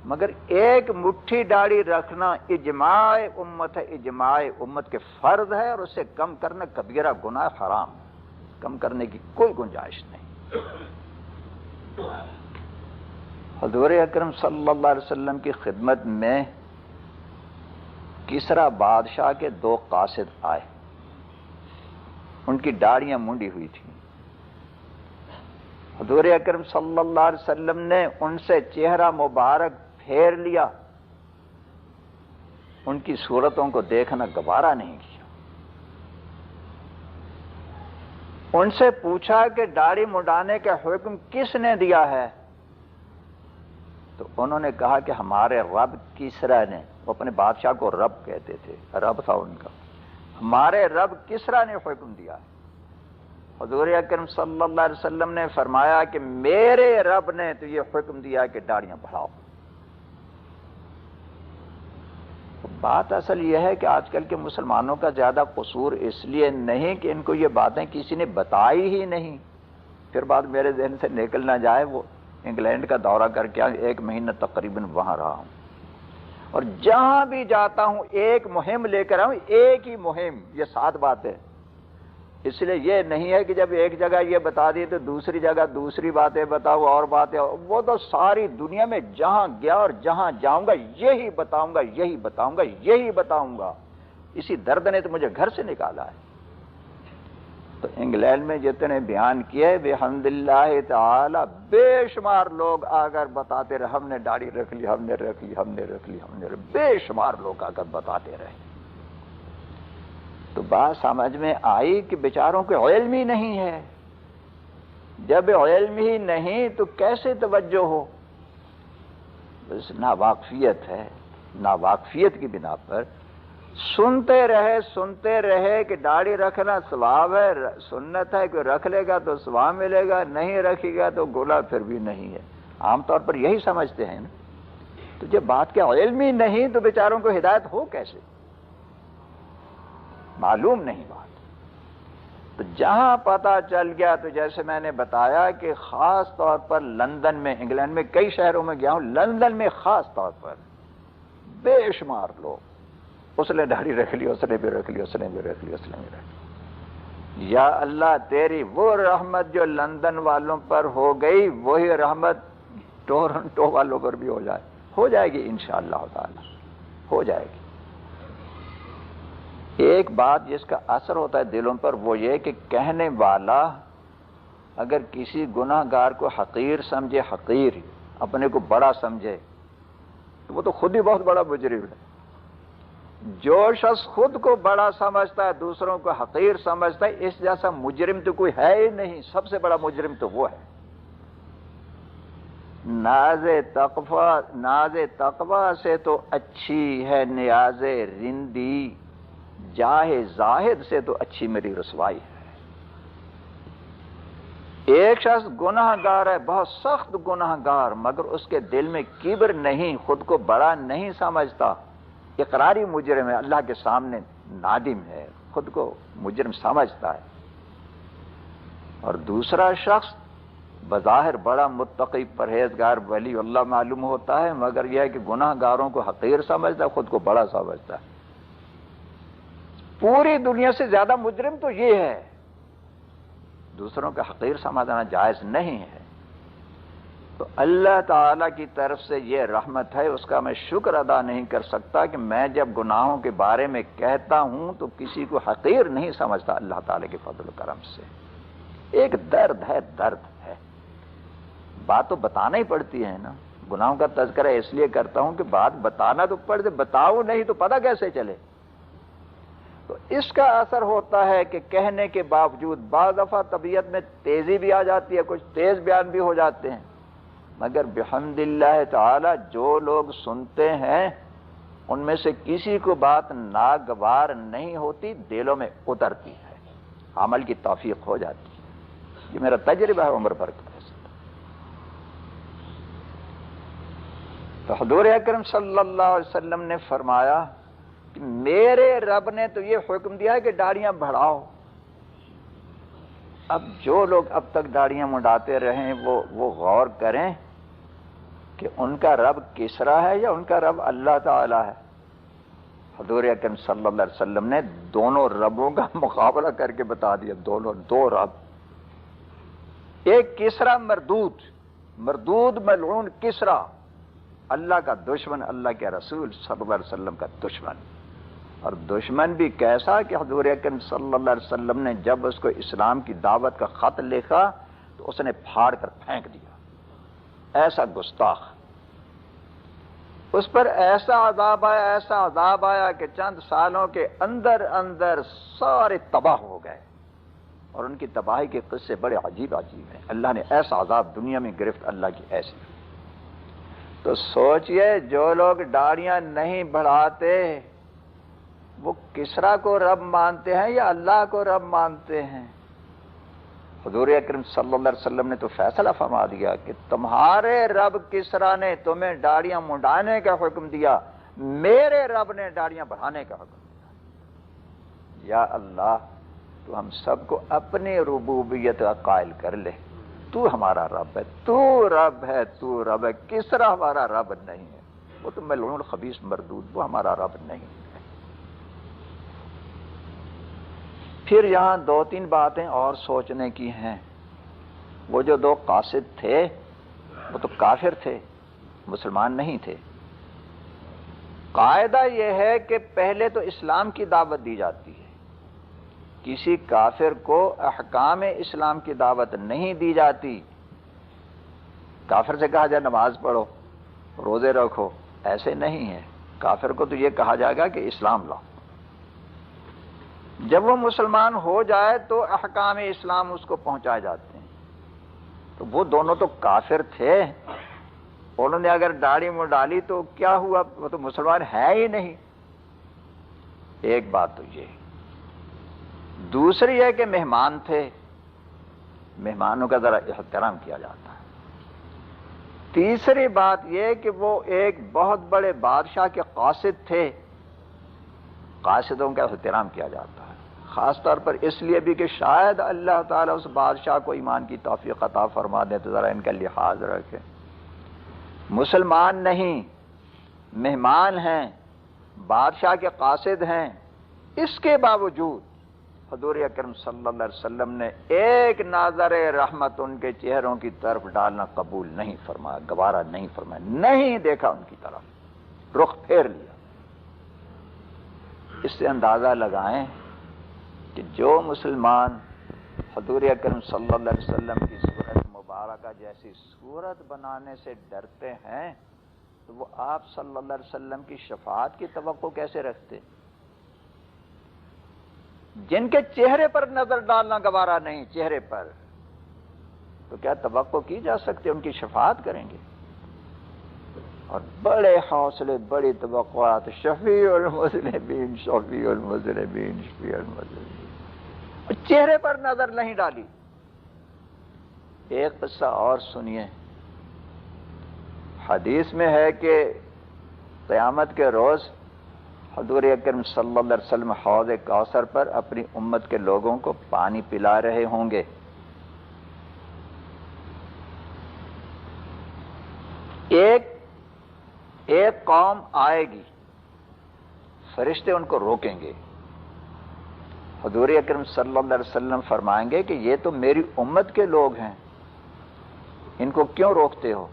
مگر ایک مٹھی داڑھی رکھنا اجماع امت ہے، اجماع امت کے فرض ہے، اور اس سے کم کرنا کبیرہ گناہ حرام، کم کرنے کی کوئی گنجائش نہیں۔ حضور اکرم صلی اللہ علیہ وسلم کی خدمت میں کسرا بادشاہ کے دو قاصد آئے، ان کی داڑیاں منڈی ہوئی تھیں۔ حضور اکرم صلی اللہ علیہ وسلم نے ان سے چہرہ مبارک پھیر لیا، ان کی صورتوں کو دیکھنا گوارا نہیں کیا۔ ان سے پوچھا کہ داڑھی منڈانے کا حکم کس نے دیا ہے؟ تو انہوں نے کہا کہ ہمارے رب کسرا نے، وہ اپنے بادشاہ کو رب کہتے تھے، رب تھا ان کا، ہمارے رب کسرا نے حکم دیا ہے۔ حضور اکرم صلی اللہ علیہ وسلم نے فرمایا کہ میرے رب نے تو یہ حکم دیا کہ داڑیاں بڑھاؤ۔ بات اصل یہ ہے کہ آج کل کے مسلمانوں کا زیادہ قصور اس لیے نہیں کہ ان کو یہ باتیں کسی نے بتائی ہی نہیں، پھر بات میرے ذہن سے نکل نہ جائے۔ وہ انگلینڈ کا دورہ کر کے 1 مہینہ تقریباً وہاں رہا ہوں، اور جہاں بھی جاتا ہوں ایک مہم لے کر آؤں، ایک ہی مہم، یہ 7 باتیں۔ اس لیے یہ نہیں ہے کہ جب ایک جگہ یہ بتا دی تو دوسری جگہ دوسری باتیں بتاؤ اور باتیں، وہ تو ساری دنیا میں جہاں گیا اور جہاں جاؤں گا یہی بتاؤں گا، یہی بتاؤں گا، یہی بتاؤں گا۔ اسی درد نے تو مجھے گھر سے نکالا ہے۔ تو انگلینڈ میں جتنے بیان کیے بحمداللہ تعالی بے شمار لوگ آ کر بتاتے رہے ہم نے داڑھی رکھ لی، ہم نے رکھ لی، ہم نے رکھ لی، ہم نے رکھ لی، بے شمار لوگ آ کر بتاتے رہے۔ تو بات سمجھ میں آئی کہ بیچاروں کو علم ہی نہیں ہے، جب علم ہی نہیں تو کیسے توجہ ہو؟ بس ناواقفیت ہے، ناواقفیت کی بنا پر سنتے رہے کہ داڑھی رکھنا ثواب ہے، سنت ہے، کہ رکھ لے گا تو ثواب ملے گا، نہیں رکھے گا تو گناہ پھر بھی نہیں ہے۔ عام طور پر یہی سمجھتے ہیں نا۔ تو جب بات کا علم ہی نہیں تو بیچاروں کو ہدایت ہو کیسے؟ معلوم نہیں بات۔ تو جہاں پتہ چل گیا، تو جیسے میں نے بتایا کہ خاص طور پر لندن میں، انگلینڈ میں کئی شہروں میں گیا ہوں، لندن میں خاص طور پر بے شمار لوگ، اس نے داڑھی رکھ لی، اس نے بھی رکھ لی، اس نے بھی رکھ لی، اس نے بھی رکھ لی۔ یا اللہ تیری وہ رحمت جو لندن والوں پر ہو گئی، وہی رحمت ٹورنٹو والوں پر بھی ہو جائے گی انشاءاللہ تعالی، ہو جائے گی۔ ایک بات جس کا اثر ہوتا ہے دلوں پر وہ یہ کہ کہنے والا اگر کسی گناہ گار کو حقیر سمجھے، حقیر اپنے کو بڑا سمجھے، تو وہ تو خود ہی بہت بڑا مجرم ہے۔ جو شخص خود کو بڑا سمجھتا ہے، دوسروں کو حقیر سمجھتا ہے، اس جیسا مجرم تو کوئی ہے ہی نہیں، سب سے بڑا مجرم تو وہ ہے۔ ناز تقوی سے تو اچھی ہے نیاز رندی، جاہ زاہد سے تو اچھی میری رسوائی ہے۔ ایک شخص گناہ گار ہے، بہت سخت گناہ گار، مگر اس کے دل میں کبر نہیں، خود کو بڑا نہیں سمجھتا، اقراری مجرم ہے، اللہ کے سامنے نادم ہے، خود کو مجرم سمجھتا ہے۔ اور دوسرا شخص بظاہر بڑا متقی پرہیزگار ولی اللہ معلوم ہوتا ہے، مگر یہ ہے کہ گناہ گاروں کو حقیر سمجھتا ہے، خود کو بڑا سمجھتا ہے۔ پوری دنیا سے زیادہ مجرم تو یہ ہے، دوسروں کا حقیر سمجھنا جائز نہیں ہے۔ تو اللہ تعالی کی طرف سے یہ رحمت ہے، اس کا میں شکر ادا نہیں کر سکتا کہ میں جب گناہوں کے بارے میں کہتا ہوں تو کسی کو حقیر نہیں سمجھتا اللہ تعالی کے فضل و کرم سے۔ ایک درد ہے، درد ہے. بات تو بتانا ہی پڑتی ہے نا. گناہوں کا تذکرہ اس لیے کرتا ہوں کہ بات بتانا تو پڑے، بتاؤ نہیں تو پتہ کیسے چلے. تو اس کا اثر ہوتا ہے کہ کہنے کے باوجود بعض دفعہ طبیعت میں تیزی بھی آ جاتی ہے، کچھ تیز بیان بھی ہو جاتے ہیں، مگر بحمد اللہ تعالی جو لوگ سنتے ہیں ان میں سے کسی کو بات ناگوار نہیں ہوتی، دلوں میں اترتی ہے، عمل کی توفیق ہو جاتی ہے. یہ میرا تجربہ ہے عمر بھر کا. تو حضور اکرم صلی اللہ علیہ وسلم نے فرمایا کہ میرے رب نے تو یہ حکم دیا ہے کہ داڑیاں بڑھاؤ. اب جو لوگ اب تک داڑیاں منڈاتے رہیں وہ غور کریں کہ ان کا رب کسرا ہے یا ان کا رب اللہ تعالی ہے. حضور اکرم صلی اللہ علیہ وسلم نے دونوں ربوں کا مقابلہ کر کے بتا دیا. دو رب. ایک کسرا مردود ملعون کسرا، اللہ کا دشمن، اللہ کے رسول صلی اللہ علیہ وسلم کا دشمن. اور دشمن بھی کیسا کہ حضور اکرم صلی اللہ علیہ وسلم نے جب اس کو اسلام کی دعوت کا خط لکھا تو اس نے پھاڑ کر پھینک دیا. ایسا گستاخ. اس پر ایسا عذاب آیا کہ چند سالوں کے اندر سارے تباہ ہو گئے. اور ان کی تباہی کے قصے بڑے عجیب ہیں. اللہ نے ایسا عذاب دنیا میں گرفت، اللہ کی ایسی. تو سوچئے جو لوگ داڑیاں نہیں بڑھاتے وہ کسرا کو رب مانتے ہیں یا اللہ کو رب مانتے ہیں؟ حضور اکرم صلی اللہ علیہ وسلم نے تو فیصلہ فرما دیا کہ تمہارے رب کسرا نے تمہیں داڑیاں منڈانے کا حکم دیا، میرے رب نے داڑیاں بڑھانے کا حکم دیا. یا اللہ تو ہم سب کو اپنی ربوبیت کا قائل کر لے. تو ہمارا رب ہے، تو رب ہے. کسرا ہمارا رب نہیں ہے، وہ تو ملعون خبیث مردود، وہ ہمارا رب نہیں ہے. پھر یہاں دو تین باتیں اور سوچنے کی ہیں. وہ جو دو قاصد تھے وہ تو کافر تھے، مسلمان نہیں تھے. قاعدہ یہ ہے کہ پہلے تو اسلام کی دعوت دی جاتی ہے. کسی کافر کو احکام اسلام کی دعوت نہیں دی جاتی. کافر سے کہا جائے نماز پڑھو، روزے رکھو، ایسے نہیں ہے. کافر کو تو یہ کہا جائے گا کہ اسلام لاؤ. جب وہ مسلمان ہو جائے تو احکام اسلام اس کو پہنچائے جاتے ہیں. تو وہ دونوں تو کافر تھے، انہوں نے اگر داڑھی منڈالی تو کیا ہوا، وہ تو مسلمان ہے ہی نہیں. ایک بات تو یہ. دوسری ہے کہ مہمان تھے، مہمانوں کا ذرا احترام کیا جاتا ہے. تیسری بات یہ کہ وہ ایک بہت بڑے بادشاہ کے قاصد تھے، قاصدوں کا احترام کیا جاتا ہے. خاص طور پر اس لیے بھی کہ شاید اللہ تعالیٰ اس بادشاہ کو ایمان کی توفیق عطا فرما دے تو ذرا ان کا لحاظ رکھے. مسلمان نہیں، مہمان ہیں، بادشاہ کے قاصد ہیں، اس کے باوجود حضور اکرم صلی اللہ علیہ وسلم نے ایک نظر رحمت ان کے چہروں کی طرف ڈالنا قبول نہیں فرمایا، گوارا نہیں فرمایا، نہیں دیکھا ان کی طرف، رخ پھیر لیا. اس سے اندازہ لگائیں کہ جو مسلمان حضور اکرم صلی اللہ علیہ وسلم کی صورت مبارکہ جیسی صورت بنانے سے ڈرتے ہیں تو وہ آپ صلی اللہ علیہ وسلم کی شفاعت کی توقع کیسے رکھتے؟ جن کے چہرے پر نظر ڈالنا گوارا نہیں، چہرے پر، تو کیا توقع کی جا سکتے ان کی شفاعت کریں گے؟ اور بڑے حوصلے، بڑی توقعات، شفیع المذنبین شفیع المذنبین شفیع المذنبین، اور چہرے پر نظر نہیں ڈالی. ایک قصہ اور سنیے. حدیث میں ہے کہ قیامت کے روز حضور اکرم صلی اللہ علیہ وسلم حوض کوثر پر اپنی امت کے لوگوں کو پانی پلا رہے ہوں گے. ایک قوم آئے گی، فرشتے ان کو روکیں گے. حضور اکرم صلی اللہ علیہ وسلم فرمائیں گے کہ یہ تو میری امت کے لوگ ہیں، ان کو کیوں روکتے ہو؟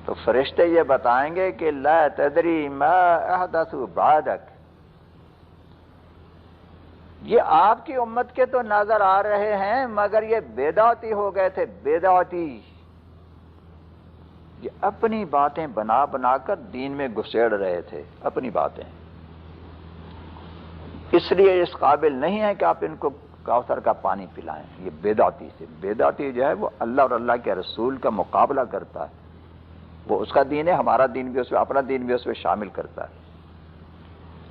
تو فرشتے یہ بتائیں گے کہ لا تدری ما احدث بعدک، یہ آپ کی امت کے تو نظر آ رہے ہیں، مگر یہ بدعتی ہو گئے تھے، بدعتی۔ یہ اپنی باتیں بنا بنا کر دین میں گھسیڑ رہے تھے، اپنی باتیں، اس لیے اس قابل نہیں ہے کہ آپ ان کو کوثر کا پانی پلائیں۔ یہ بدعتی سے، بدعتی جو ہے وہ اللہ اور اللہ کے رسول کا مقابلہ کرتا ہے، وہ اس کا دین ہے، ہمارا دین بھی اس میں، اپنا دین بھی اس میں شامل کرتا ہے۔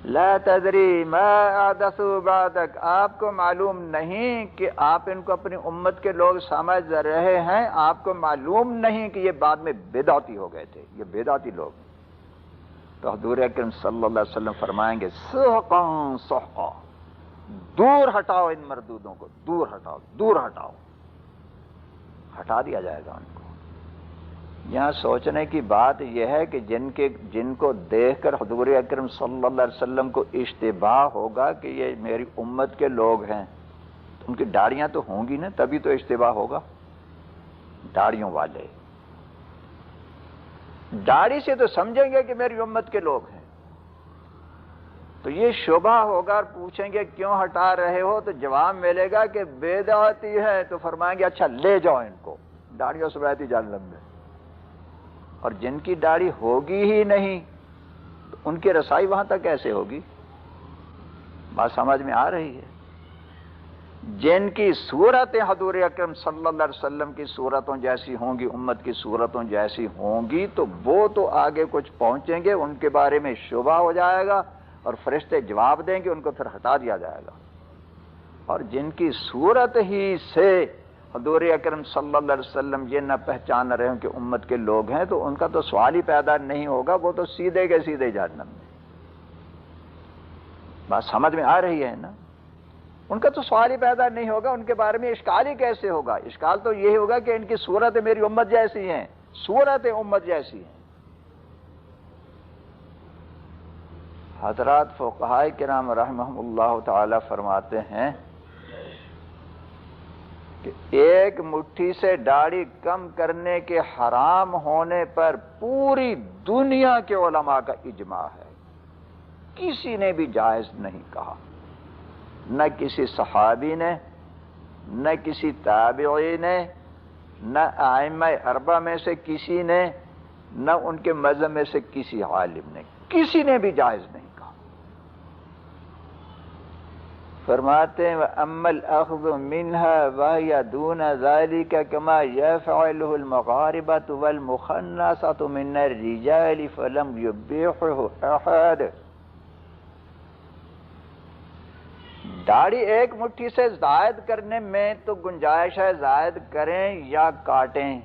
لا تدری ما احدثوا بعدک، آپ کو معلوم نہیں کہ آپ ان کو اپنی امت کے لوگ سمجھ رہے ہیں، آپ کو معلوم نہیں کہ یہ بعد میں بدعتی ہو گئے تھے، یہ بدعتی لوگ۔ تو حضور اکرم صلی اللہ علیہ وسلم فرمائیں گے سحقا سحقا، دور ہٹاؤ ان مردودوں کو، دور ہٹاؤ، دور ہٹاؤ، ہٹا دیا جائے گا ان کو۔ یہاں سوچنے کی بات یہ ہے کہ جن کو دیکھ کر حضور اکرم صلی اللہ علیہ وسلم کو اشتباہ ہوگا کہ یہ میری امت کے لوگ ہیں، تو ان کی داڑیاں تو ہوں گی نا، تبھی تو اشتباہ ہوگا۔ داڑیوں والے داڑھی سے تو سمجھیں گے کہ میری امت کے لوگ ہیں، تو یہ شبہ ہوگا اور پوچھیں گے کیوں ہٹا رہے ہو، تو جواب ملے گا کہ بدعتی ہے، تو فرمائیں گے اچھا لے جاؤ ان کو، داڑھیوں سے رہتی جہنم میں۔ اور جن کی داڑھی ہوگی ہی نہیں تو ان کی رسائی وہاں تک کیسے ہوگی؟ بات سمجھ میں آ رہی ہے؟ جن کی صورتیں حضور اکرم صلی اللہ علیہ وسلم کی صورتوں جیسی ہوں گی، امت کی صورتوں جیسی ہوں گی، تو وہ تو آگے کچھ پہنچیں گے، ان کے بارے میں شبہ ہو جائے گا اور فرشتے جواب دیں گے، ان کو پھر ہٹا دیا جائے گا۔ اور جن کی صورت ہی سے حضور اکرم صلی اللہ علیہ وسلم یہ نہ پہچان رہے ہوں کہ امت کے لوگ ہیں، تو ان کا تو سوال ہی پیدا نہیں ہوگا، وہ تو سیدھے کے سیدھے جہنم میں۔ بات سمجھ میں آ رہی ہے نا؟ ان کا تو سوال ہی پیدا نہیں ہوگا، ان کے بارے میں اشکال ہی کیسے ہوگا؟ اشکال تو یہی ہوگا کہ ان کی صورت میری امت جیسی ہیں، صورت امت جیسی ہیں۔ حضرات فقہاء کرام رحمہم اللہ تعالی فرماتے ہیں کہ ایک مٹھی سے داڑھی کم کرنے کے حرام ہونے پر پوری دنیا کے علماء کا اجماع ہے، کسی نے بھی جائز نہیں کہا، نہ کسی صحابی نے، نہ کسی تابعی نے، نہ ائمہ اربعہ میں سے کسی نے، نہ ان کے مذہب میں سے کسی عالم نے، کسی نے بھی جائز نہیں کہا۔ فرماتے ہیں وَأَمَّا الْأَخْذُ مِنْهَا وَهِيَ دُونَ ذَلِكَ كَمَا يَفْعَلُهُ الْمَغَارِبَةُ وَالْمُخَنَّثَةُ مِنَ الرِّجَالِ فَلَمْ يُبِّحْهُ أَحَدٌ۔ داڑھی ایک مٹھی سے زائد کرنے میں تو گنجائش ہے، زائد کریں یا کاٹیں،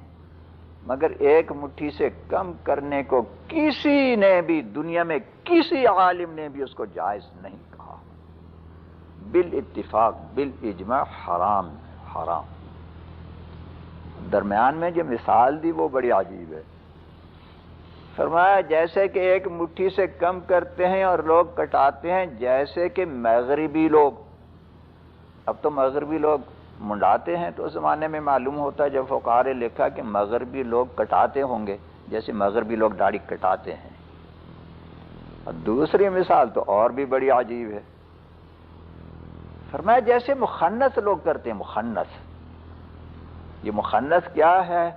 مگر ایک مٹھی سے کم کرنے کو کسی نے بھی، دنیا میں کسی عالم نے بھی اس کو جائز نہیں کہا، بالاتفاق بالاجماع حرام، حرام۔ درمیان میں جو مثال دی وہ بڑی عجیب ہے۔ فرمایا جیسے کہ ایک مٹھی سے کم کرتے ہیں اور لوگ کٹاتے ہیں، جیسے کہ مغربی لوگ، اب تو مغربی لوگ منڈاتے ہیں، تو اس زمانے میں معلوم ہوتا ہے جب فقہاء نے لکھا کہ مغربی لوگ کٹاتے ہوں گے، جیسے مغربی لوگ داڑھی کٹاتے ہیں۔ اور دوسری مثال تو اور بھی بڑی عجیب ہے، فرمایا جیسے مخنث لوگ کرتے ہیں، مخنث۔ یہ مخنث کیا ہے؟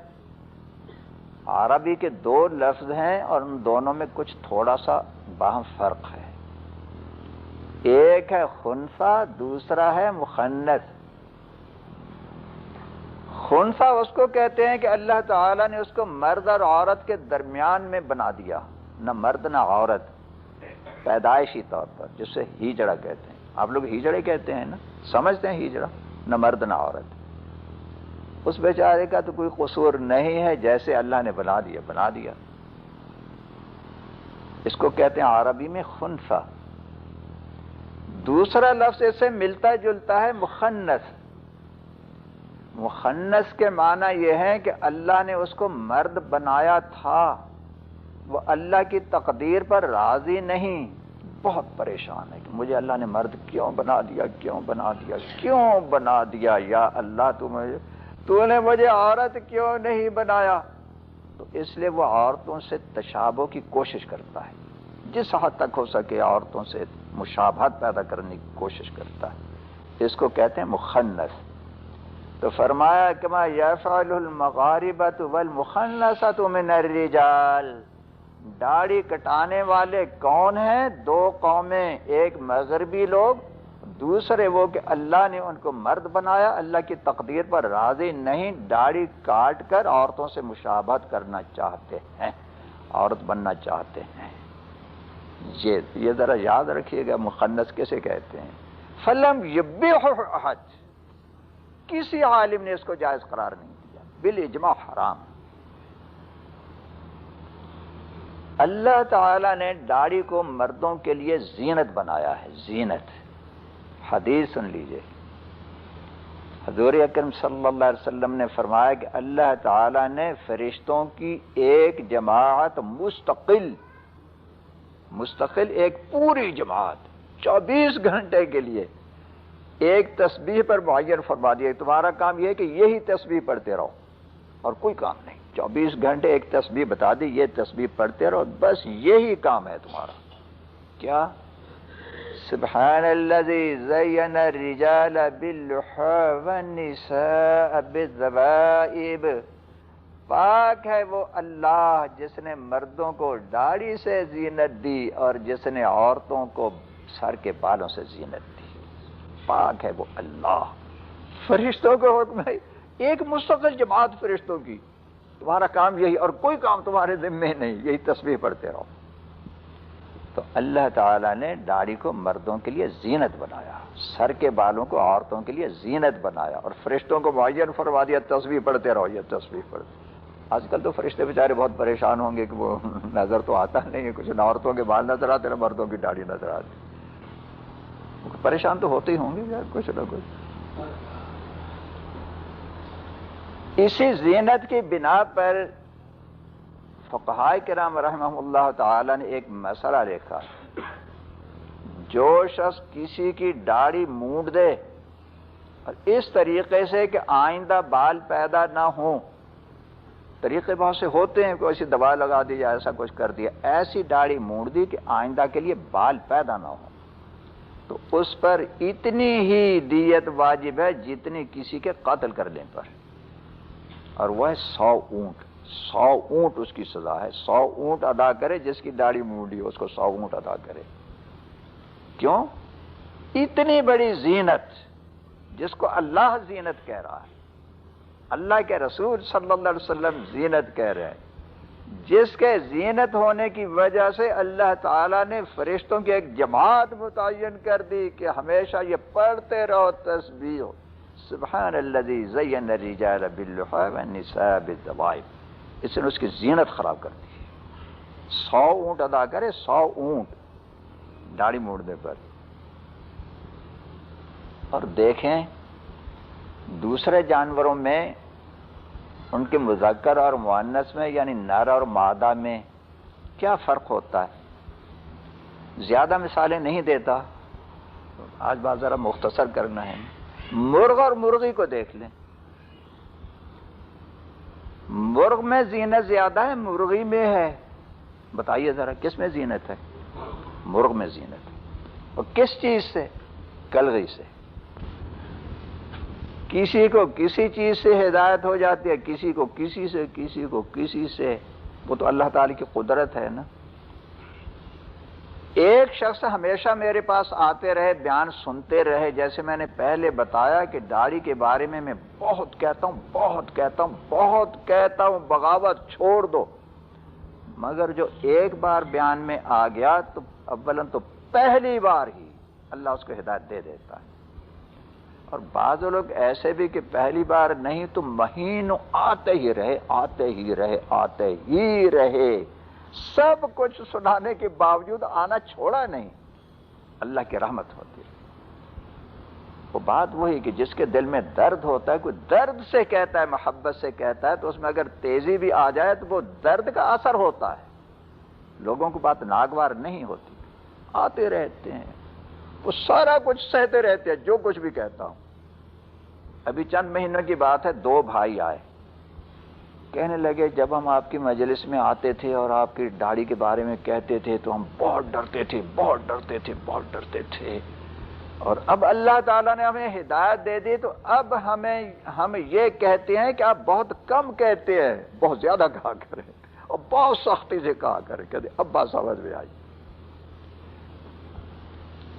عربی کے دو لفظ ہیں اور ان دونوں میں کچھ تھوڑا سا باہم فرق ہے، ایک ہے خنثی، دوسرا ہے مخنث۔ خنثی اس کو کہتے ہیں کہ اللہ تعالیٰ نے اس کو مرد اور عورت کے درمیان میں بنا دیا، نہ مرد نہ عورت، پیدائشی طور پر، جسے ہیجڑا کہتے ہیں۔ آپ لوگ ہیجڑے کہتے ہیں نا، سمجھتے ہیں ہیجڑا، نہ مرد نہ عورت۔ اس بیچارے کا تو کوئی قصور نہیں ہے، جیسے اللہ نے بنا دیا بنا دیا۔ اس کو کہتے ہیں عربی میں خنثی۔ دوسرا لفظ اس سے ملتا جلتا ہے مخنث۔ مخنث کے معنی یہ ہے کہ اللہ نے اس کو مرد بنایا تھا، وہ اللہ کی تقدیر پر راضی نہیں، بہت پریشان ہے کہ مجھے اللہ نے مرد کیوں بنا دیا، کیوں بنا دیا، کیوں بنا دیا، یا اللہ تو نے مجھے عورت کیوں نہیں بنایا؟ تو اس لیے وہ عورتوں سے تشابہ کی کوشش کرتا ہے، جس حد تک ہو سکے عورتوں سے مشابہت پیدا کرنے کی کوشش کرتا ہے۔ اس کو کہتے ہیں مخنث. تو فرمایا کما یفعل المغاربۃ والمخنثۃ من الرجال، داڑھی کٹانے والے کون ہیں؟ دو قومیں، ایک مغربی لوگ، دوسرے وہ کہ اللہ نے ان کو مرد بنایا، اللہ کی تقدیر پر راضی نہیں، داڑھی کاٹ کر عورتوں سے مشابہت کرنا چاہتے ہیں، عورت بننا چاہتے ہیں. یہ ذرا یاد رکھیے گا مخنث کیسے کہتے ہیں. فلم یبیحہ احد، کسی عالم نے اس کو جائز قرار نہیں دیا، بالاجماع حرام. اللہ تعالی نے داڑھی کو مردوں کے لیے زینت بنایا ہے، زینت. حدیث سن لیجئے، حضور اکرم صلی اللہ علیہ وسلم نے فرمایا کہ اللہ تعالی نے فرشتوں کی ایک جماعت مستقل ایک پوری جماعت 24 گھنٹے کے لیے ایک تسبیح پر معین فرما دیا. تمہارا کام یہ ہے کہ یہی تسبیح پڑھتے رہو اور کوئی کام نہیں. 24 گھنٹے ایک تسبیح بتا دی، یہ تسبیح پڑھتے رہو، بس یہی کام ہے تمہارا. کیا؟ سبحان الذی زین الرجال باللحى والنساء بالذبائب، پاک ہے وہ اللہ جس نے مردوں کو داڑھی سے زینت دی اور جس نے عورتوں کو سر کے بالوں سے زینت دی. پاک ہے وہ اللہ. فرشتوں کو حکم ہے، ایک مستقل جماعت فرشتوں کی، تمہارا کام یہی اور کوئی کام تمہارے ذمے نہیں، یہی تسبیح پڑھتے رہو. تو اللہ تعالیٰ نے داڑھی کو مردوں کے لیے زینت بنایا، سر کے بالوں کو عورتوں کے لیے زینت بنایا، اور فرشتوں کو معین فرما دیا تسبیح پڑھتے رہو، یہ تسبیح پڑھتے. آج کل تو فرشتے بیچارے بہت پریشان ہوں گے کہ وہ نظر تو آتا نہیں ہے کچھ، نہ عورتوں کے بال نظر آتے نہ مردوں کی داڑھی نظر آتی. پریشان تو ہوتے ہی ہوں گے یار کچھ نہ کچھ. اسی زینت کی بنا پر فقہائے کرام رحمہم اللہ تعالی نے ایک مسئلہ لکھا، جو شخص کسی کی داڑھی مونڈ دے اور اس طریقے سے کہ آئندہ بال پیدا نہ ہوں، طریقے بہت سے ہوتے ہیں، کوئی ایسی دوا لگا دی یا ایسا کچھ کر دیا، ایسی داڑھی مونڈ دی کہ آئندہ کے لیے بال پیدا نہ ہو، تو اس پر اتنی ہی دیت واجب ہے جتنی کسی کے قتل کرنے پر، اور وہ ہے 100 اونٹ. 100 اونٹ اس کی سزا ہے. 100 اونٹ ادا کرے جس کی داڑھی مونڈی ہو، اس کو 100 اونٹ ادا کرے. کیوں؟ اتنی بڑی زینت جس کو اللہ زینت کہہ رہا ہے، اللہ کے رسول صلی اللہ علیہ وسلم زینت کہہ رہے ہیں، جس کے زینت ہونے کی وجہ سے اللہ تعالیٰ نے فرشتوں کی ایک جماعت متعین کر دی کہ ہمیشہ یہ پڑھتے رہو تسبیح، سبحان الذی زین الرجال باللحى والنساء بالذبائب. اس نے اس کی زینت خراب کر دی. 100 اونٹ ادا کرے، 100 اونٹ داڑھی موڑنے پر. اور دیکھیں دوسرے جانوروں میں ان کے مذکر اور مؤنث میں، یعنی نر اور مادہ میں کیا فرق ہوتا ہے. زیادہ مثالیں نہیں دیتا، آج بات ذرا مختصر کرنا ہے. مرغ اور مرغی کو دیکھ لیں، مرغ میں زینت زیادہ ہے، مرغی میں ہے. بتائیے ذرا کس میں زینت ہے؟ مرغ میں زینت ہے. اور کس چیز سے؟ کلغی سے. کسی کو کسی چیز سے ہدایت ہو جاتی ہے، کسی کو کسی سے، کسی کو کسی سے. وہ تو اللہ تعالی کی قدرت ہے نا. ایک شخص ہمیشہ میرے پاس آتے رہے، بیان سنتے رہے. جیسے میں نے پہلے بتایا کہ داڑھی کے بارے میں بہت کہتا ہوں، بغاوت چھوڑ دو، مگر جو ایک بار بیان میں آ گیا تو اولاً تو پہلی بار ہی اللہ اس کو ہدایت دے دیتا ہے. اور بعض لوگ ایسے بھی کہ پہلی بار نہیں تو مہینوں آتے ہی رہے، سب کچھ سنانے کے باوجود آنا چھوڑا نہیں. اللہ کی رحمت ہوتی ہے. وہ بات وہی کہ جس کے دل میں درد ہوتا ہے، کوئی درد سے کہتا ہے، محبت سے کہتا ہے، تو اس میں اگر تیزی بھی آ جائے تو وہ درد کا اثر ہوتا ہے. لوگوں کو بات ناگوار نہیں ہوتی، آتے رہتے ہیں، وہ سارا کچھ سہتے رہتے ہیں جو کچھ بھی کہتا ہوں. ابھی چند مہینوں کی بات ہے، 2 بھائی آئے، کہنے لگے جب ہم آپ کی مجلس میں آتے تھے اور آپ کی داڑھی کے بارے میں کہتے تھے تو ہم بہت ڈرتے تھے. اور اب اللہ تعالیٰ نے ہمیں ہدایت دے دی تو اب ہم یہ کہتے ہیں کہ آپ بہت کم کہتے ہیں، بہت زیادہ کہا کریں اور بہت سختی سے کہا کریں، کہتے اب بات سمجھ میں آئی۔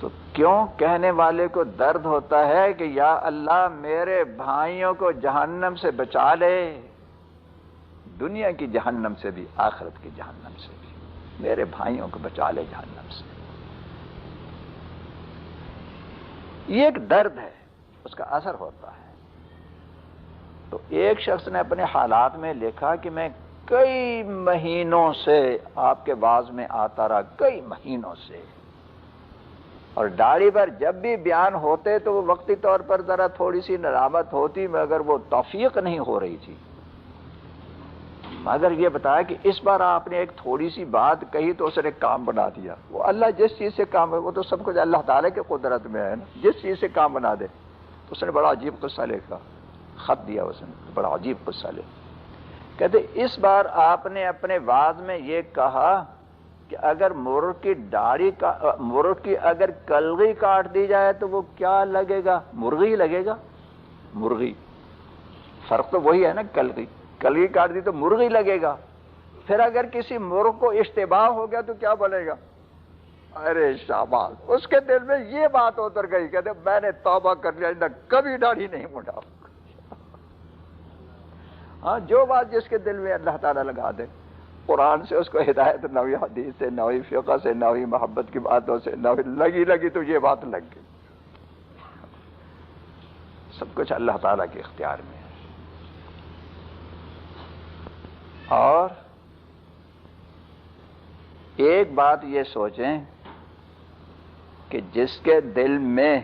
تو کیوں کہنے والے کو درد ہوتا ہے کہ یا اللہ میرے بھائیوں کو جہنم سے بچا لے، دنیا کی جہنم سے بھی، آخرت کی جہنم سے بھی، میرے بھائیوں کو بچا لے جہنم سے۔ یہ ایک درد ہے، اس کا اثر ہوتا ہے۔ تو ایک شخص نے اپنے حالات میں لکھا کہ میں کئی مہینوں سے آپ کے واعظ میں آتا رہا، کئی مہینوں سے، اور داڑھی پر جب بھی بیان ہوتے تو وہ وقتی طور پر ذرا تھوڑی سی نرامت ہوتی، مگر وہ توفیق نہیں ہو رہی تھی۔ مگر یہ بتایا کہ اس بار آپ نے ایک تھوڑی سی بات کہی تو اس نے کام بنا دیا۔ وہ اللہ جس چیز سے کام ہے، وہ تو سب کچھ اللہ تعالیٰ کے قدرت میں ہے نا، جس چیز سے کام بنا دے۔ تو اس نے بڑا عجیب قصہ لکھا، خط دیا اس نے، بڑا عجیب قصہ لکھا۔ کہتے اس بار آپ نے اپنے وعظ میں یہ کہا کہ اگر مرغ کی داڑھی کا، مرغ کی اگر کلغی کاٹ دی جائے تو وہ کیا لگے گا؟ مرغی لگے گا، مرغی۔ فرق تو وہی ہے نا، کلغی کاٹ دی تو مرغی لگے گا۔ پھر اگر کسی مرغ کو اشتباہ ہو گیا تو کیا بنے گا؟ ارے شاباش، اس کے دل میں یہ بات اتر گئی، کہتے میں نے توبہ کر لیا، نہ کبھی داڑھی نہیں مڈاؤں۔ ہاں، جو بات جس کے دل میں اللہ تعالیٰ لگا دے، قرآن سے اس کو ہدایت، نوی حدیث سے، نوی فقہ سے، نوی محبت کی باتوں سے، نوی لگی تو یہ بات لگ گئی۔ سب کچھ اللہ تعالیٰ کے اختیار میں ہے۔ اور ایک بات یہ سوچیں کہ جس کے دل میں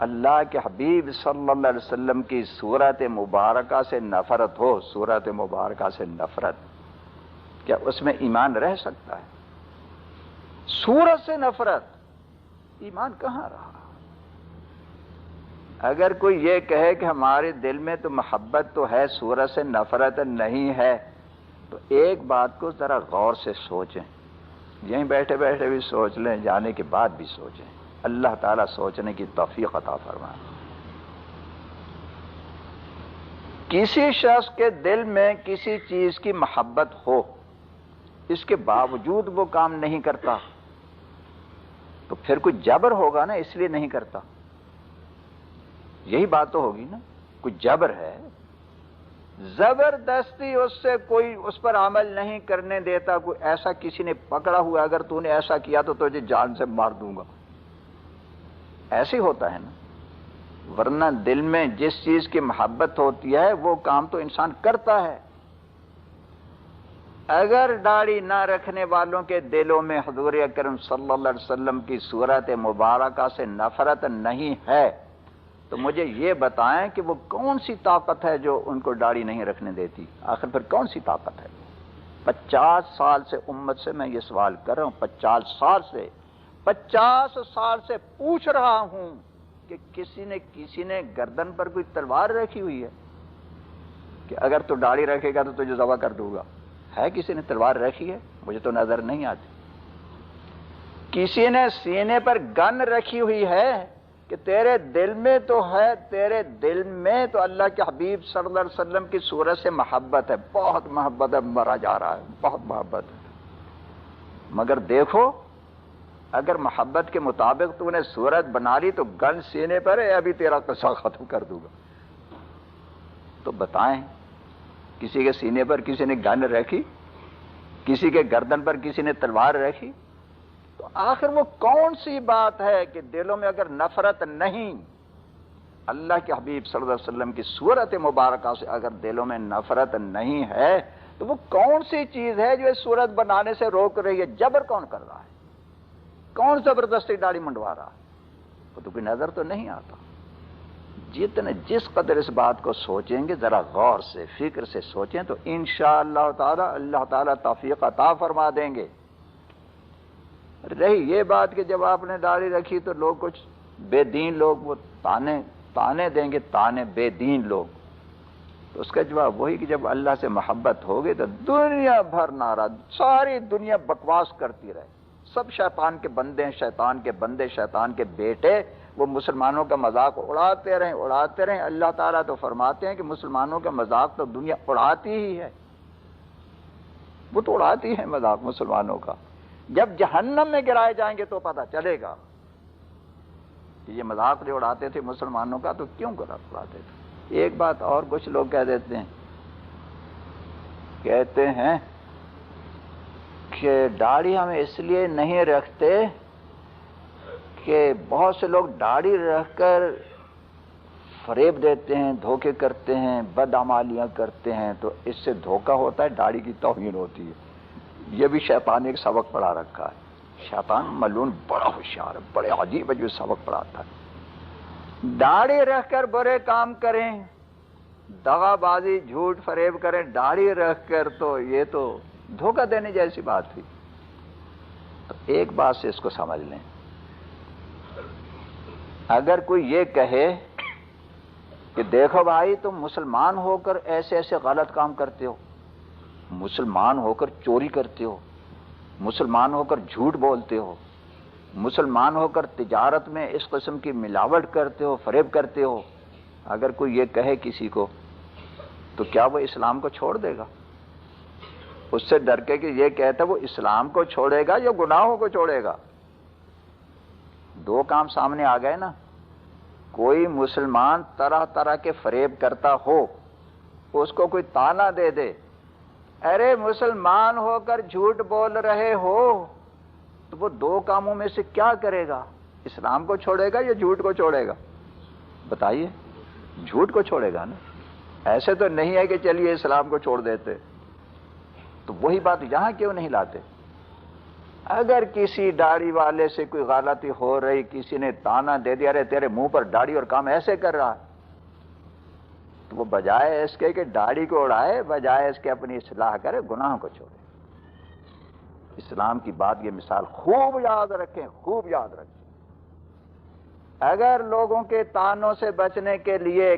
اللہ کے حبیب صلی اللہ علیہ وسلم کی صورت مبارکہ سے نفرت ہو، صورت مبارکہ سے نفرت، کیا اس میں ایمان رہ سکتا ہے؟ صورت سے نفرت، ایمان کہاں رہا؟ اگر کوئی یہ کہے کہ ہمارے دل میں تو محبت تو ہے، صورت سے نفرت نہیں ہے، تو ایک بات کو ذرا غور سے سوچیں، یہیں بیٹھے بیٹھے بھی سوچ لیں، جانے کے بعد بھی سوچیں، اللہ تعالیٰ سوچنے کی توفیق عطا فرمائے۔ کسی شخص کے دل میں کسی چیز کی محبت ہو، اس کے باوجود وہ کام نہیں کرتا، تو پھر کوئی جبر ہوگا نا، اس لیے نہیں کرتا، یہی بات تو ہوگی نا، کوئی جبر ہے، زبردستی اس سے کوئی اس پر عمل نہیں کرنے دیتا، کوئی ایسا کسی نے پکڑا ہوا، اگر تو نے ایسا کیا تو تجھے جان سے مار دوں گا، ایسے ہوتا ہے نا۔ ورنہ دل میں جس چیز کی محبت ہوتی ہے وہ کام تو انسان کرتا ہے۔ اگر داڑھی نہ رکھنے والوں کے دلوں میں حضور اکرم صلی اللہ علیہ وسلم کی صورت مبارکہ سے نفرت نہیں ہے تو مجھے یہ بتائیں کہ وہ کون سی طاقت ہے جو ان کو داڑھی نہیں رکھنے دیتی؟ آخر پھر کون سی طاقت ہے؟ 50 سال سے امت سے میں یہ سوال کر رہا ہوں، 50 سال سے پوچھ رہا ہوں کہ کسی نے گردن پر کوئی تلوار رکھی ہوئی ہے کہ اگر تو داڑھی رکھے گا تو تجھے ذبح کر دوں گا؟ ہے کسی نے تلوار رکھی ہے؟ مجھے تو نظر نہیں آتی۔ کسی نے سینے پر گن رکھی ہوئی ہے کہ تیرے دل میں تو ہے، تیرے دل میں تو اللہ کے حبیب صلی اللہ علیہ وسلم کی صورت سے محبت ہے، بہت محبت ہے، مرا جا رہا ہے، بہت محبت ہے، مگر دیکھو اگر محبت کے مطابق تو نے صورت بنا لی تو گن سینے پر ہے، ابھی تیرا قصہ ختم کر دوں گا۔ تو بتائیں، کسی کے سینے پر کسی نے گن رکھی، کسی کے گردن پر کسی نے تلوار رکھی، تو آخر وہ کون سی بات ہے کہ دلوں میں اگر نفرت نہیں، اللہ کے حبیب صلی اللہ علیہ وسلم کی صورت مبارکہ سے اگر دلوں میں نفرت نہیں ہے تو وہ کون سی چیز ہے جو اس صورت بنانے سے روک رہی ہے؟ جبر کون کر رہا ہے؟ کون زبردستی داڑھی منڈوا رہا ہے؟ وہ تو کوئی نظر تو نہیں آتا۔ جس قدر اس بات کو سوچیں گے، ذرا غور سے فکر سے سوچیں تو انشاءاللہ تعالی اللہ تعالی توفیق عطا فرما دیں گے۔ رہی یہ بات کہ جب آپ نے داڑھی رکھی تو لوگ کچھ بے دین لوگ وہ تانے دیں گے، تانے بے دین لوگ، تو اس کا جواب وہی کہ جب اللہ سے محبت ہوگی تو دنیا بھر نعرہ، ساری دنیا بکواس کرتی رہے، سب شیطان کے بندے ہیں، شیطان کے بندے، شیطان کے بیٹے، وہ مسلمانوں کا مذاق اڑاتے رہیں. اللہ تعالیٰ تو فرماتے ہیں کہ مسلمانوں کا مذاق تو دنیا اڑاتی ہی ہے. وہ تو اڑاتی ہے مذاق مسلمانوں کا. جب جہنم میں گرائے جائیں گے تو پتہ چلے گا کہ یہ مذاق جو اڑاتے تھے مسلمانوں کا تو کیوں اڑاتے تھے. ایک بات اور کچھ لوگ کہہ دیتے ہیں، کہتے ہیں کہ داڑھی ہم اس لیے نہیں رکھتے کہ بہت سے لوگ داڑھی رکھ کر فریب دیتے ہیں، دھوکے کرتے ہیں، بدعمالیاں کرتے ہیں، تو اس سے دھوکہ ہوتا ہے، داڑھی کی توہین ہوتی ہے. یہ بھی شیطان نے ایک سبق پڑھا رکھا ہے. شیطان ملعون بڑا ہوشیار ہے، بڑے عجیب عجیب سبق پڑھاتا ہے. داڑھی رکھ کر برے کام کریں، دغا بازی جھوٹ فریب کریں داڑھی رکھ کر، تو یہ تو دھوکہ دینے جیسی بات تھی. تو ایک بات سے اس کو سمجھ لیں، اگر کوئی یہ کہے کہ دیکھو بھائی تم مسلمان ہو کر ایسے ایسے غلط کام کرتے ہو، مسلمان ہو کر چوری کرتے ہو، مسلمان ہو کر جھوٹ بولتے ہو، مسلمان ہو کر تجارت میں اس قسم کی ملاوٹ کرتے ہو، فریب کرتے ہو، اگر کوئی یہ کہے کسی کو تو کیا وہ اسلام کو چھوڑ دے گا؟ اس سے ڈر کے کہ یہ کہتا ہے وہ اسلام کو چھوڑے گا یا گناہوں کو چھوڑے گا. دو کام سامنے آ گئے نا. کوئی مسلمان طرح طرح کے فریب کرتا ہو، اس کو کوئی تانا دے دے، ارے مسلمان ہو کر جھوٹ بول رہے ہو، تو وہ دو کاموں میں سے کیا کرے گا؟ اسلام کو چھوڑے گا یا جھوٹ کو چھوڑے گا؟ بتائیے. جھوٹ کو چھوڑے گا نا. ایسے تو نہیں ہے کہ چلیے اسلام کو چھوڑ دیتے. تو وہی بات یہاں کیوں نہیں لاتے؟ اگر کسی داڑھی والے سے کوئی غلطی ہو رہی، کسی نے تانا دے دیا ارے تیرے منہ پر داڑھی اور کام ایسے کر رہا، تو وہ بجائے اس کے کہ داڑھی کو اڑائے، بجائے اس کے اپنی اصلاح کرے، گناہوں کو چھوڑے. اسلام کی بات یہ مثال خوب یاد رکھیں، خوب یاد رکھیں. اگر لوگوں کے تانوں سے بچنے کے لیے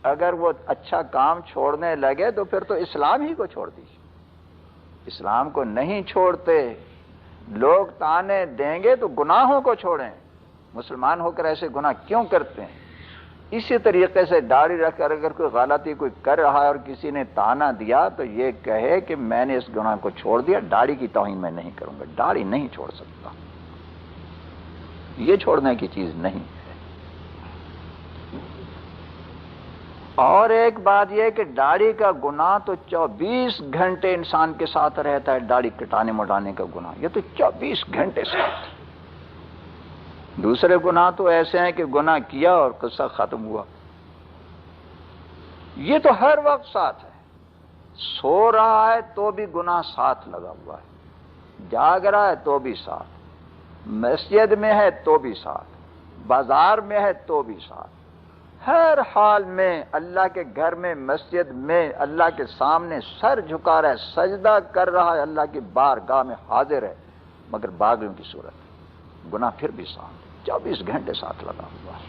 اگر وہ اچھا کام چھوڑنے لگے تو پھر تو اسلام ہی کو چھوڑ دیجیے. اسلام کو نہیں چھوڑتے، لوگ تانے دیں گے تو گناہوں کو چھوڑیں. مسلمان ہو کر ایسے گناہ کیوں کرتے ہیں؟ اسی طریقے سے داڑھی رکھ کر اگر کوئی غلطی کوئی کر رہا ہے اور کسی نے تانا دیا تو یہ کہے کہ میں نے اس گناہ کو چھوڑ دیا، داڑھی کی توہین میں نہیں کروں گا. داڑھی نہیں چھوڑ سکتا، یہ چھوڑنے کی چیز نہیں ہے. اور ایک بات یہ کہ داڑھی کا گناہ تو 24 گھنٹے انسان کے ساتھ رہتا ہے. داڑھی کٹانے مڈانے کا گناہ یہ تو 24 گھنٹے ساتھ. دوسرے گناہ تو ایسے ہیں کہ گناہ کیا اور قصہ ختم ہوا. یہ تو ہر وقت ساتھ ہے. سو رہا ہے تو بھی گناہ ساتھ لگا ہوا ہے، جاگ رہا ہے تو بھی ساتھ، مسجد میں ہے تو بھی ساتھ، بازار میں ہے تو بھی ساتھ. ہر حال میں اللہ کے گھر میں، مسجد میں اللہ کے سامنے سر جھکا رہا ہے، سجدہ کر رہا ہے، اللہ کی بارگاہ میں حاضر ہے، مگر باغیوں کی صورت گناہ پھر بھی ساتھ 24 گھنٹے ساتھ لگا ہوا ہے.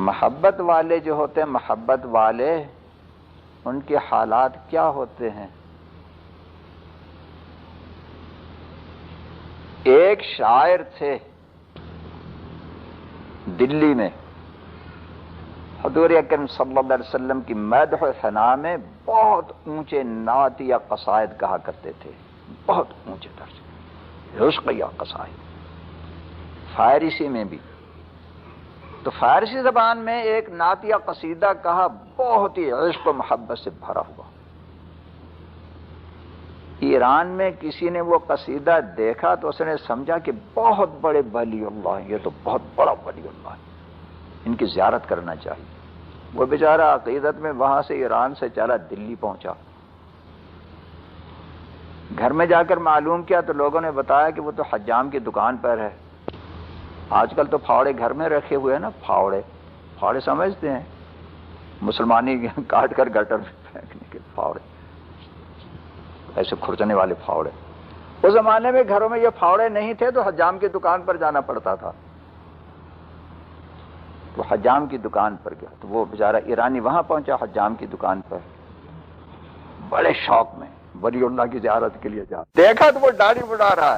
محبت والے جو ہوتے ہیں، محبت والے، ان کے حالات کیا ہوتے ہیں؟ ایک شاعر تھے دلی میں، حضور اکرم صلی اللہ علیہ وسلم کی مدح و ثنا میں بہت اونچے نعت یا قصائد کہا کرتے تھے، بہت اونچے درجے، عشق یا قصائد. فارسی میں بھی. تو فارسی زبان میں ایک نعت یا قصیدہ کہا بہت ہی عشق و محبت سے بھرا ہوا. ایران میں کسی نے وہ قصیدہ دیکھا تو اس نے سمجھا کہ بہت بڑے ولی اللہ ہیں، یہ تو بہت بڑا ولی اللہ ہے، ان کی زیارت کرنا چاہیے. وہ بیچارہ عقیدت میں وہاں سے ایران سے چلا دلی پہنچا. گھر میں جا کر معلوم کیا تو لوگوں نے بتایا کہ وہ تو حجام کی دکان پر ہے. آج کل تو پھاوڑے گھر میں رکھے ہوئے ہیں نا، پھاوڑے سمجھتے ہیں، مسلمانی کاٹ کر گٹر میں پھینکنے کے پھاوڑے، ایسے کھرچنے والے پھاوڑے. اس زمانے میں گھروں میں یہ پھاوڑے نہیں تھے تو حجام کی دکان پر جانا پڑتا تھا. وہ حجام کی دکان پر گیا تو وہ بیچارہ ایرانی وہاں پہنچا حجام کی دکان پر، بڑے شوق میں ولی اللہ کی زیارت کے لیے جا دیکھا تو وہ داڑھی بڑھا رہا ہے.